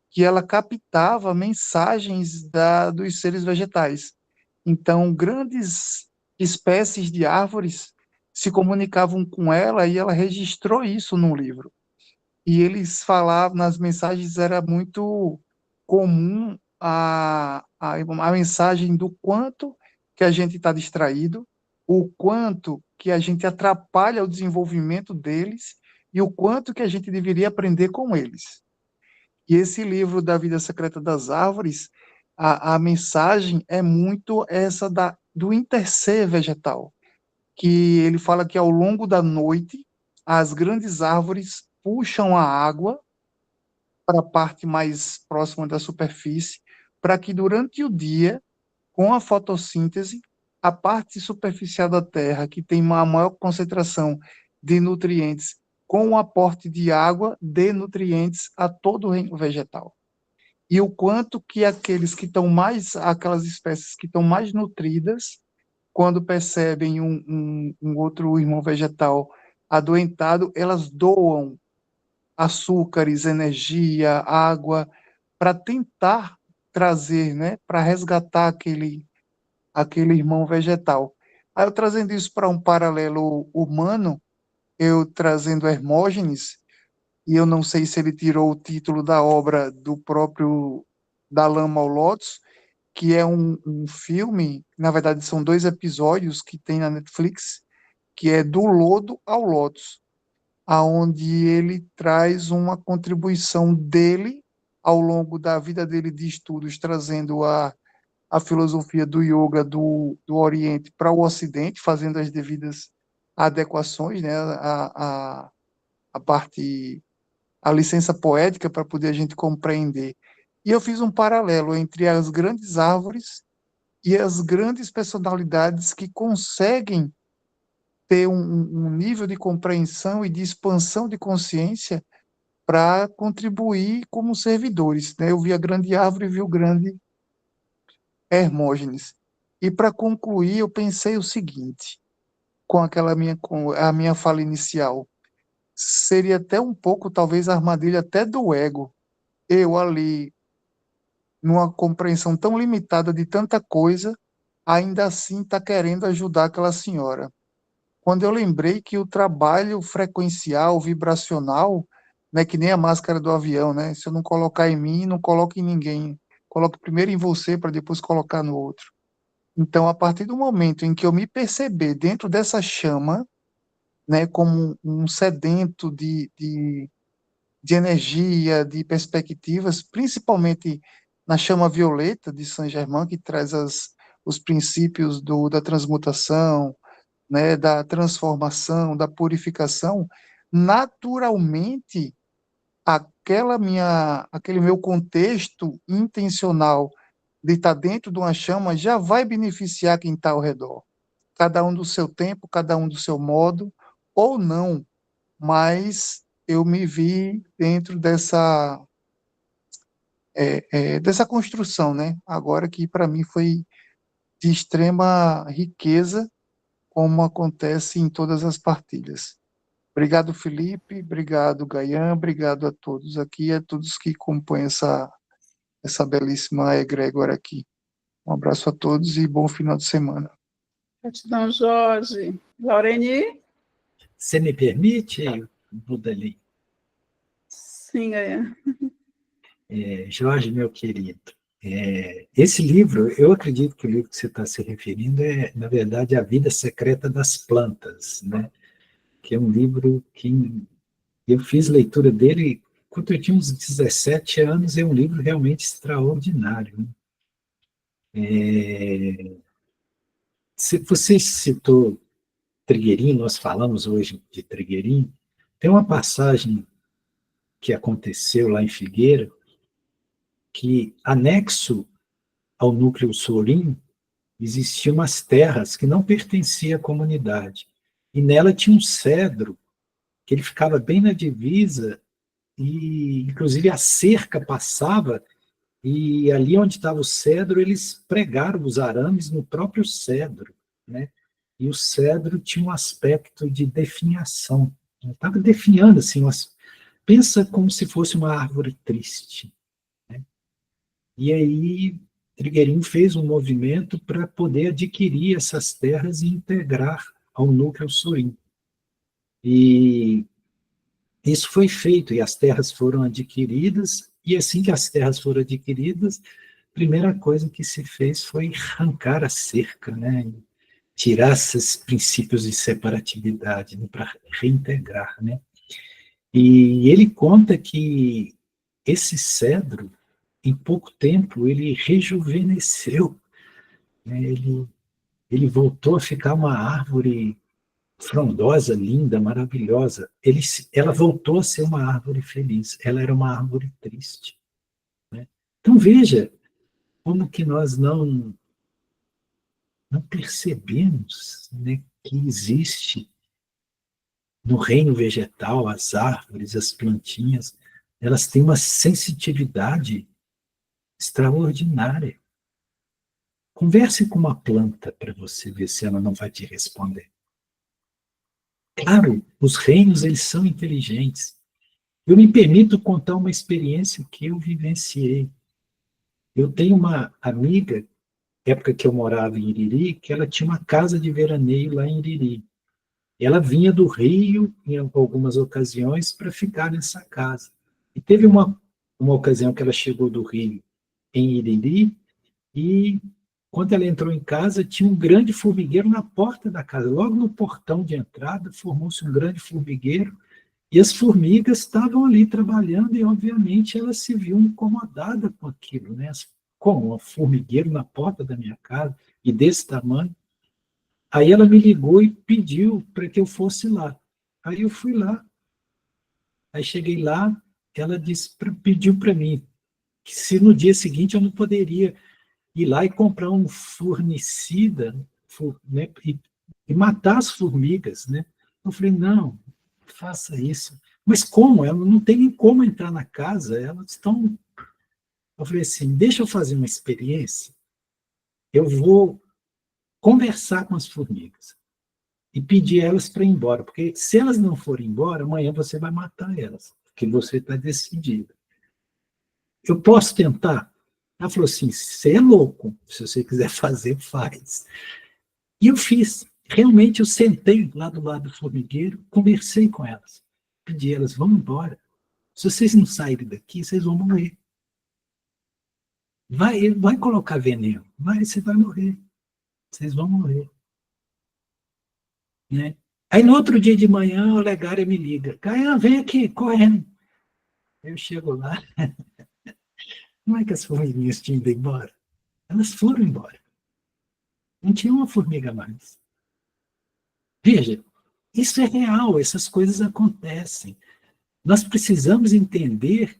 que ela captava mensagens dos seres vegetais. Então, grandes espécies de árvores se comunicavam com ela e ela registrou isso num livro. E eles falavam, nas mensagens era muito comum a mensagem do quanto que a gente está distraído, o quanto que a gente atrapalha o desenvolvimento deles e o quanto que a gente deveria aprender com eles. E esse livro da Vida Secreta das Árvores, a mensagem é muito essa do interser vegetal, que ele fala que ao longo da noite, as grandes árvores puxam a água para a parte mais próxima da superfície, para que durante o dia, com a fotossíntese, a parte superficial da terra, que tem uma maior concentração de nutrientes, com o aporte de água, dê nutrientes a todo o reino vegetal. E o quanto que aquelas espécies que estão mais nutridas, quando percebem um outro irmão vegetal adoentado, elas doam açúcares, energia, água, para tentar trazer, né, para resgatar aquele irmão vegetal. Aí eu trazendo isso para um paralelo humano, eu trazendo Hermógenes, e eu não sei se ele tirou o título da obra do próprio Da Lama ao Lótus, que é um filme, na verdade são 2 episódios que tem na Netflix, que é Do Lodo ao Lótus, aonde ele traz uma contribuição dele ao longo da vida dele de estudos, trazendo a filosofia do yoga do Oriente para o Ocidente, fazendo as devidas adequações, né, a parte, a licença poética para poder a gente compreender. E eu fiz um paralelo entre as grandes árvores e as grandes personalidades que conseguem ter um nível de compreensão e de expansão de consciência para contribuir como servidores, né? Eu vi a grande árvore e vi o grande Hermógenes. E para concluir, eu pensei o seguinte, com a minha fala inicial, seria até um pouco, talvez, a armadilha até do ego. Eu ali, numa compreensão tão limitada de tanta coisa, ainda assim está querendo ajudar aquela senhora. Quando eu lembrei que o trabalho frequencial, vibracional, né, que nem a máscara do avião, né? Se eu não colocar em mim, não coloco em ninguém. Coloco primeiro em você para depois colocar no outro. Então, a partir do momento em que eu me perceber dentro dessa chama, né, como um sedento de energia, de perspectivas, principalmente na chama violeta de Saint-Germain, que traz os princípios da transmutação, né, da transformação, da purificação, naturalmente aquele meu contexto intencional de estar dentro de uma chama já vai beneficiar quem está ao redor. Cada um do seu tempo, cada um do seu modo, ou não, mas eu me vi dentro dessa construção, né? Agora que para mim foi de extrema riqueza, como acontece em todas as partilhas. Obrigado, Felipe, obrigado, Gaian, obrigado a todos aqui, a todos que compõem essa belíssima egrégora aqui. Um abraço a todos e bom final de semana. Gratidão, Jorge. Laureni? Você me permite, Budali? Sim, Gaian. Jorge, meu querido, esse livro, eu acredito que o livro que você está se referindo é, na verdade, A Vida Secreta das Plantas, né? Que é um livro que eu fiz leitura dele quando eu tinha uns 17 anos, é um livro realmente extraordinário, né? Você citou Trigueirinho, nós falamos hoje de Trigueirinho, tem uma passagem que aconteceu lá em Figueira, que anexo ao núcleo Sorim existiam umas terras que não pertenciam à comunidade, e nela tinha um cedro, que ele ficava bem na divisa, e inclusive a cerca passava, e ali onde estava o cedro, eles pregaram os arames no próprio cedro, né? E o cedro tinha um aspecto de definhação, estava definhando assim, pensa como se fosse uma árvore triste, né? E aí Trigueirinho fez um movimento para poder adquirir essas terras e integrar ao núcleo Sorim. E isso foi feito, e as terras foram adquiridas, e assim que as terras foram adquiridas, primeira coisa que se fez foi arrancar a cerca, né? Tirar esses princípios de separatividade, né? Para reintegrar, né? E ele conta que esse cedro, em pouco tempo, ele rejuvenesceu, né? Ele voltou a ficar uma árvore frondosa, linda, maravilhosa. Ela voltou a ser uma árvore feliz. Ela era uma árvore triste, né? Então veja como que nós não percebemos, né, que existe no reino vegetal as árvores, as plantinhas, elas têm uma sensitividade extraordinária. Converse com uma planta para você ver se ela não vai te responder. Claro, os reinos, eles são inteligentes. Eu me permito contar uma experiência que eu vivenciei. Eu tenho uma amiga, época que eu morava em Iriri, que ela tinha uma casa de veraneio lá em Iriri. Ela vinha do Rio, em algumas ocasiões, para ficar nessa casa. E teve uma ocasião que ela chegou do Rio em Iriri, e quando ela entrou em casa, tinha um grande formigueiro na porta da casa. Logo no portão de entrada, formou-se um grande formigueiro, e as formigas estavam ali trabalhando, e obviamente ela se viu incomodada com aquilo, né? Como um formigueiro na porta da minha casa, e desse tamanho. Aí ela me ligou e pediu para que eu fosse lá. Aí eu fui lá. Aí cheguei lá, ela pediu para mim que se no dia seguinte eu não poderia ir lá e comprar um furnicida, né, e matar as formigas, né? Eu falei, não, faça isso. Mas como? Ela não tem nem como entrar na casa, elas estão... Eu falei assim, deixa eu fazer uma experiência, eu vou conversar com as formigas e pedir elas para ir embora, porque se elas não forem embora, amanhã você vai matar elas, porque você está decidido. Eu posso tentar? Ela falou assim, você é louco, se você quiser fazer, faz. E eu fiz. Realmente eu sentei lá do lado do formigueiro, conversei com elas, pedi elas, vamos embora. Se vocês não saírem daqui, vocês vão morrer. Vai colocar veneno, você vai morrer. Vocês vão morrer. Né? Aí no outro dia de manhã, o Legária me liga. Gaia, vem aqui, correndo. Eu chego lá. Não é que as formiguinhas tinham ido embora? Elas foram embora. Não tinha uma formiga mais. Veja, isso é real, essas coisas acontecem. Nós precisamos entender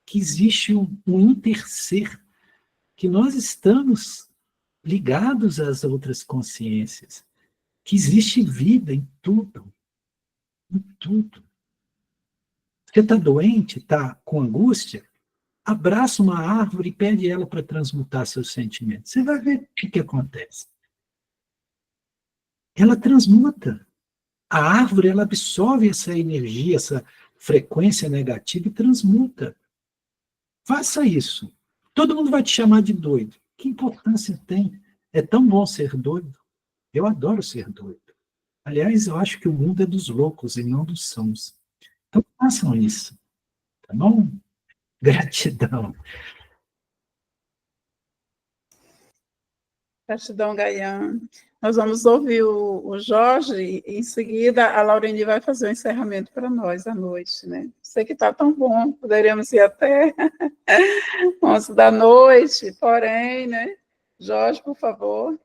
que existe um interser, que nós estamos ligados às outras consciências, que existe vida em tudo. Em tudo. Você está doente, está com angústia? Abraça uma árvore e pede ela para transmutar seus sentimentos. Você vai ver o que acontece. Ela transmuta. A árvore, ela absorve essa energia, essa frequência negativa e transmuta. Faça isso. Todo mundo vai te chamar de doido. Que importância tem? É tão bom ser doido. Eu adoro ser doido. Aliás, eu acho que o mundo é dos loucos e não dos sãos. Então, façam isso. Tá bom? Gratidão. Gratidão, Gaian. Nós vamos ouvir o Jorge e, em seguida, a Laurine vai fazer o encerramento para nós à noite, né? Sei que está tão bom, poderíamos ir até 11 da noite, porém, né? Jorge, por favor.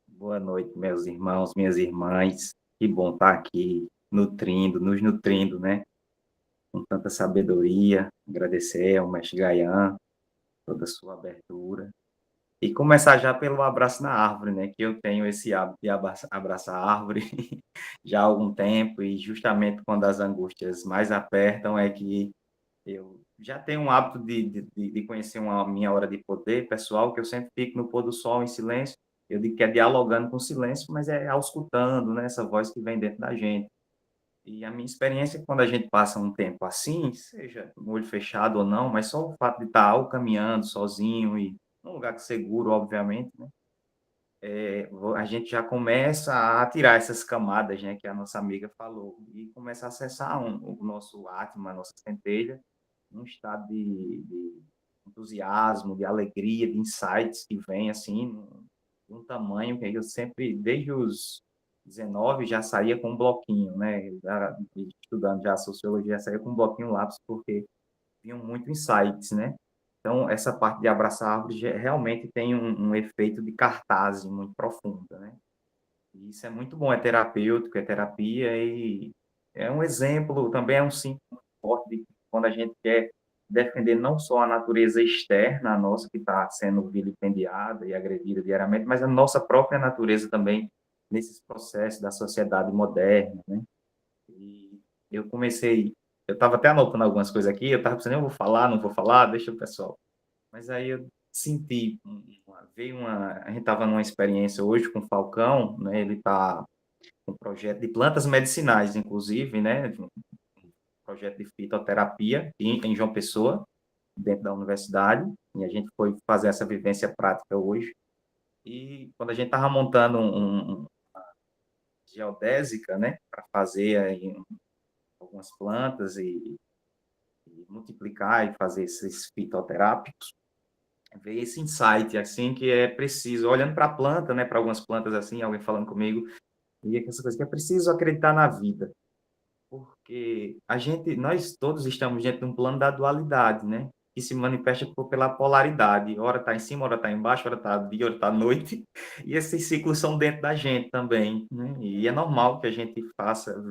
Boa noite, meus irmãos, minhas irmãs. Que bom estar aqui, nos nutrindo, né? Com tanta sabedoria. Agradecer ao mestre Gaian, toda a sua abertura. E começar já pelo abraço na árvore, né? Que eu tenho esse hábito de abraçar a árvore já há algum tempo, e justamente quando as angústias mais apertam é que eu já tenho um hábito de conhecer uma minha hora de poder pessoal, que eu sempre fico no pôr do sol em silêncio. Eu digo que é dialogando com o silêncio, mas é auscultando, né? Essa voz que vem dentro da gente. E a minha experiência, quando a gente passa um tempo assim, seja com o olho fechado ou não, mas só o fato de estar ou caminhando sozinho e num lugar seguro, obviamente, né? A gente já começa a tirar essas camadas, né, que a nossa amiga falou, e começa a acessar o nosso Atma, a nossa centelha, num estado entusiasmo, de alegria, de insights que vem, assim, de um tamanho que eu sempre, desde os 19, já saía com um bloquinho, né? Estudando já sociologia, saía com um bloquinho lápis, porque vinham muito insights, né? Então, essa parte de abraçar a árvore realmente tem um efeito de cartaz muito profunda, né? E isso é muito bom, é terapêutico, é terapia e é um exemplo, também é um símbolo muito forte de quando a gente quer defender não só a natureza externa, a nossa que está sendo vilipendiada e agredida diariamente, mas a nossa própria natureza também nesses processos da sociedade moderna, né? E eu estava até anotando algumas coisas aqui, eu estava pensando, eu vou falar, não vou falar, deixa o pessoal. Mas aí eu senti, a gente estava numa experiência hoje com o Falcão, né? Ele está com um projeto de plantas medicinais, inclusive, né? Um projeto de fitoterapia em João Pessoa, dentro da universidade, e a gente foi fazer essa vivência prática hoje. E quando a gente estava montando uma geodésica, né, para fazer aí algumas plantas e multiplicar e fazer esses fitoterápicos, veio esse insight, assim, que é preciso, olhando para a planta, né, para algumas plantas assim, alguém falando comigo, e essa coisa que é preciso acreditar na vida, porque nós todos estamos dentro de um plano da dualidade, né, que se manifesta pela polaridade, hora está em cima, hora está embaixo, hora está dia, hora está noite, e esses ciclos são dentro da gente também, né, e é normal que a gente faça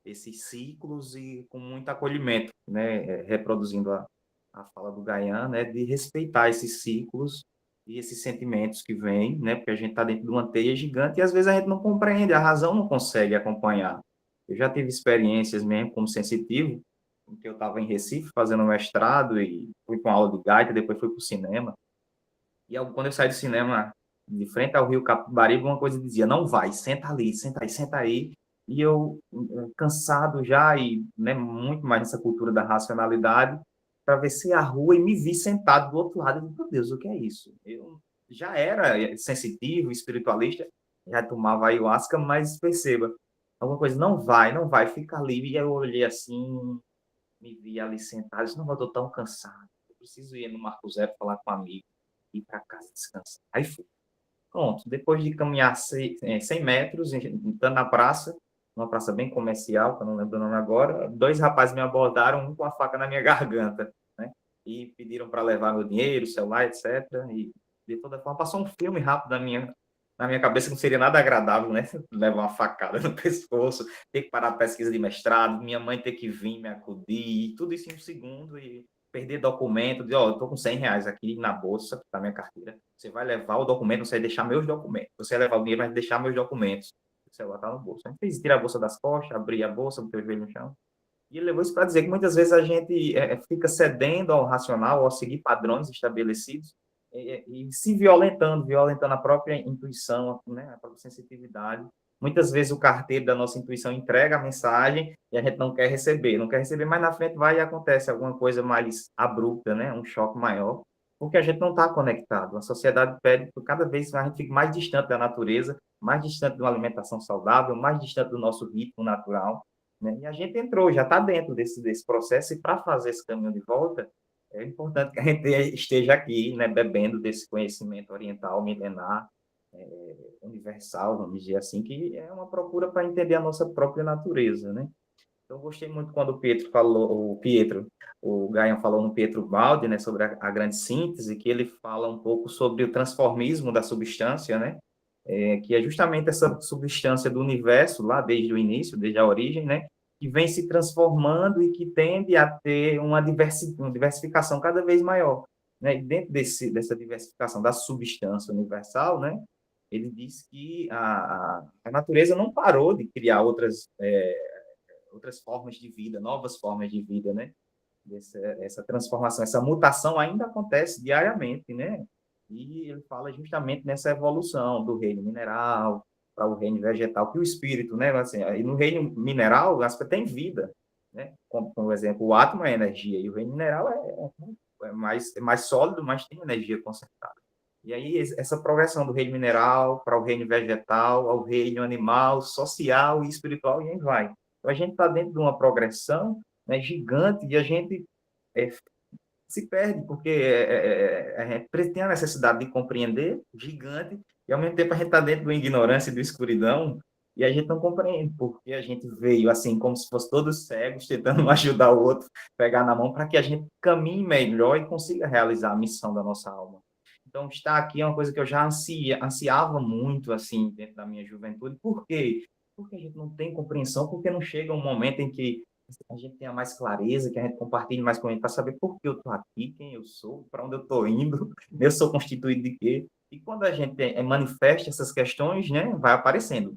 esses ciclos e com muito acolhimento, né, reproduzindo a fala do Gaian, né, de respeitar esses ciclos e esses sentimentos que vêm, né, porque a gente está dentro de uma teia gigante e às vezes a gente não compreende, a razão não consegue acompanhar. Eu já tive experiências mesmo como sensitivo, em que eu estava em Recife fazendo mestrado e fui com aula de gaita, depois fui para o cinema. E quando eu saí do cinema, de frente ao Rio Capibaribe, uma coisa dizia, não vai, senta ali, senta aí, senta aí. E eu, cansado já, e né, muito mais nessa cultura da racionalidade, atravessei a rua e me vi sentado do outro lado. Eu disse, meu Deus, o que é isso? Eu já era sensitivo, espiritualista, já tomava ayahuasca, mas perceba, alguma coisa, não vai, não vai, fica ali. E eu olhei assim, me vi ali sentado, disse, não, eu estou tão cansado, eu preciso ir no Marco Zero falar com um amigo, ir para casa descansar. Aí fui. Pronto, depois de caminhar 100 metros, entrando na praça, uma praça bem comercial, que eu não lembro o nome agora, 2 rapazes me abordaram, um com a faca na minha garganta, né? E pediram para levar meu dinheiro, celular, etc. E, de toda forma, passou um filme rápido na minha cabeça, que não seria nada agradável, né? Levar uma facada no pescoço, ter que parar a pesquisa de mestrado, minha mãe ter que vir me acudir, tudo isso em um segundo, e perder documento, dizer, eu tô com R$100 aqui na bolsa, tá minha carteira, você vai levar o documento, você vai deixar meus documentos, você vai levar o dinheiro, vai deixar meus documentos, o celular tá no bolso. A gente fez tirar a bolsa das costas, abrir a bolsa, botar o joelho no chão, e ele levou isso para dizer que muitas vezes a gente fica cedendo ao racional, ao seguir padrões estabelecidos, e se violentando a própria intuição, né, a própria sensitividade. Muitas vezes o carteiro da nossa intuição entrega a mensagem e a gente não quer receber, mas na frente vai e acontece alguma coisa mais abrupta, né? Um choque maior, porque a gente não está conectado. A sociedade pede que cada vez a gente fique mais distante da natureza, mais distante de uma alimentação saudável, mais distante do nosso ritmo natural, né? E a gente entrou, já está dentro desse processo, e para fazer esse caminho de volta, é importante que a gente esteja aqui, né, bebendo desse conhecimento oriental, milenar, universal, vamos dizer assim, que é uma procura para entender a nossa própria natureza, né? Então, eu gostei muito quando o Gaian falou no Pietro Baldi, né, sobre a grande síntese, que ele fala um pouco sobre o transformismo da substância, né? Que é justamente essa substância do universo, lá desde o início, desde a origem, né? Que vem se transformando e que tende a ter uma diversificação cada vez maior, né? E dentro dessa diversificação da substância universal, né? Ele diz que a natureza não parou de criar outras formas de vida, novas formas de vida, né? Essa transformação, essa mutação ainda acontece diariamente, né? E ele fala justamente nessa evolução do reino mineral para o reino vegetal, que o espírito, né? Assim, e no reino mineral, tem vida, né? Como, por exemplo, o átomo é energia, e o reino mineral é mais sólido, mas tem energia concentrada. E aí, essa progressão do reino mineral para o reino vegetal, ao reino animal, social e espiritual, e aí vai. Então, a gente está dentro de uma progressão, né, gigante, e a gente se perde, porque a gente tem a necessidade de compreender, gigante, e ao mesmo tempo a gente está dentro da ignorância e da escuridão, e a gente não compreende, porque a gente veio assim, como se fosse todos cegos, tentando um ajudar o outro, pegar na mão, para que a gente caminhe melhor e consiga realizar a missão da nossa alma. Então, estar aqui é uma coisa que eu já ansiava muito, assim, dentro da minha juventude. Por quê? Porque a gente não tem compreensão, porque não chega um momento em que a gente tenha mais clareza, que a gente compartilhe mais com a gente, para saber por que eu estou aqui, quem eu sou, para onde eu estou indo, eu sou constituído de quê. E quando a gente manifesta essas questões, né, vai aparecendo.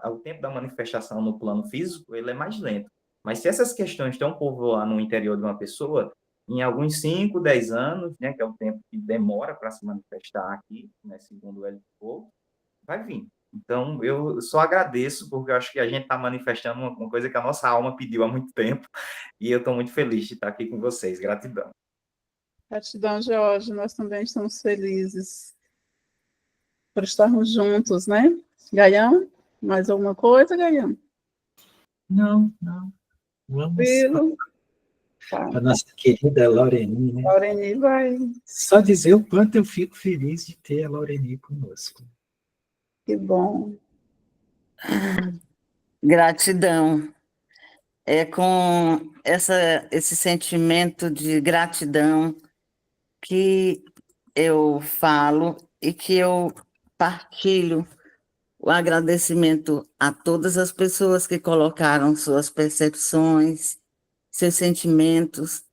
O tempo da manifestação no plano físico, ele é mais lento. Mas se essas questões estão povoando no interior de uma pessoa, em alguns 5, 10 anos, né, que é o tempo que demora para se manifestar aqui, né, segundo o Hélio Couto, vai vir. Então, eu só agradeço, porque eu acho que a gente está manifestando uma coisa que a nossa alma pediu há muito tempo, e eu estou muito feliz de estar aqui com vocês. Gratidão. Gratidão, Jorge. Nós também estamos felizes por estarmos juntos, né? Gaião, mais alguma coisa, Gaião? Não, não. Vamos Tranquilo. a nossa querida Laureni, né? Laureni vai. Só dizer o quanto eu fico feliz de ter a Laureni conosco. Que bom. Gratidão. É com esse sentimento de gratidão que eu falo e que eu partilho o agradecimento a todas as pessoas que colocaram suas percepções, seus sentimentos,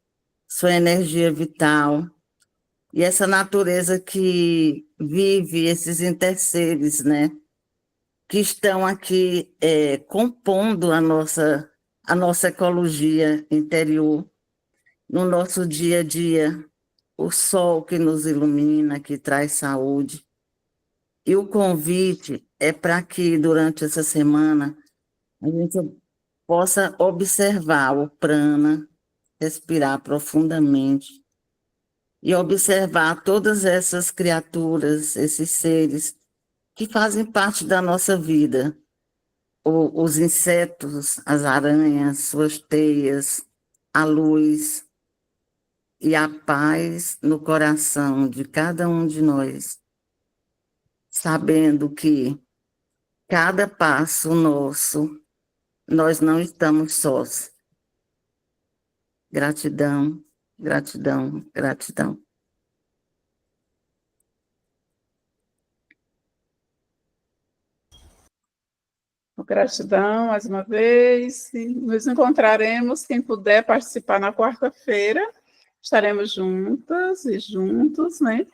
sua energia vital, e essa natureza que vive esses interseres, né? Que estão aqui compondo a nossa ecologia interior, no nosso dia a dia, o sol que nos ilumina, que traz saúde. E o convite é para que, durante essa semana, a gente possa observar o prana, respirar profundamente e observar todas essas criaturas, esses seres que fazem parte da nossa vida. Os insetos, as aranhas, suas teias, a luz e a paz no coração de cada um de nós, sabendo que cada passo nosso, nós não estamos sós. Gratidão, gratidão, gratidão. Gratidão mais uma vez. E nos encontraremos, quem puder participar na quarta-feira. Estaremos juntas e juntos, né?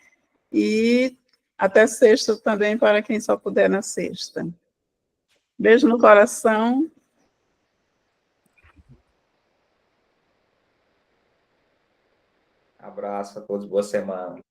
E até sexta também, para quem só puder na sexta. Beijo no coração. Abraço a todos, boa semana.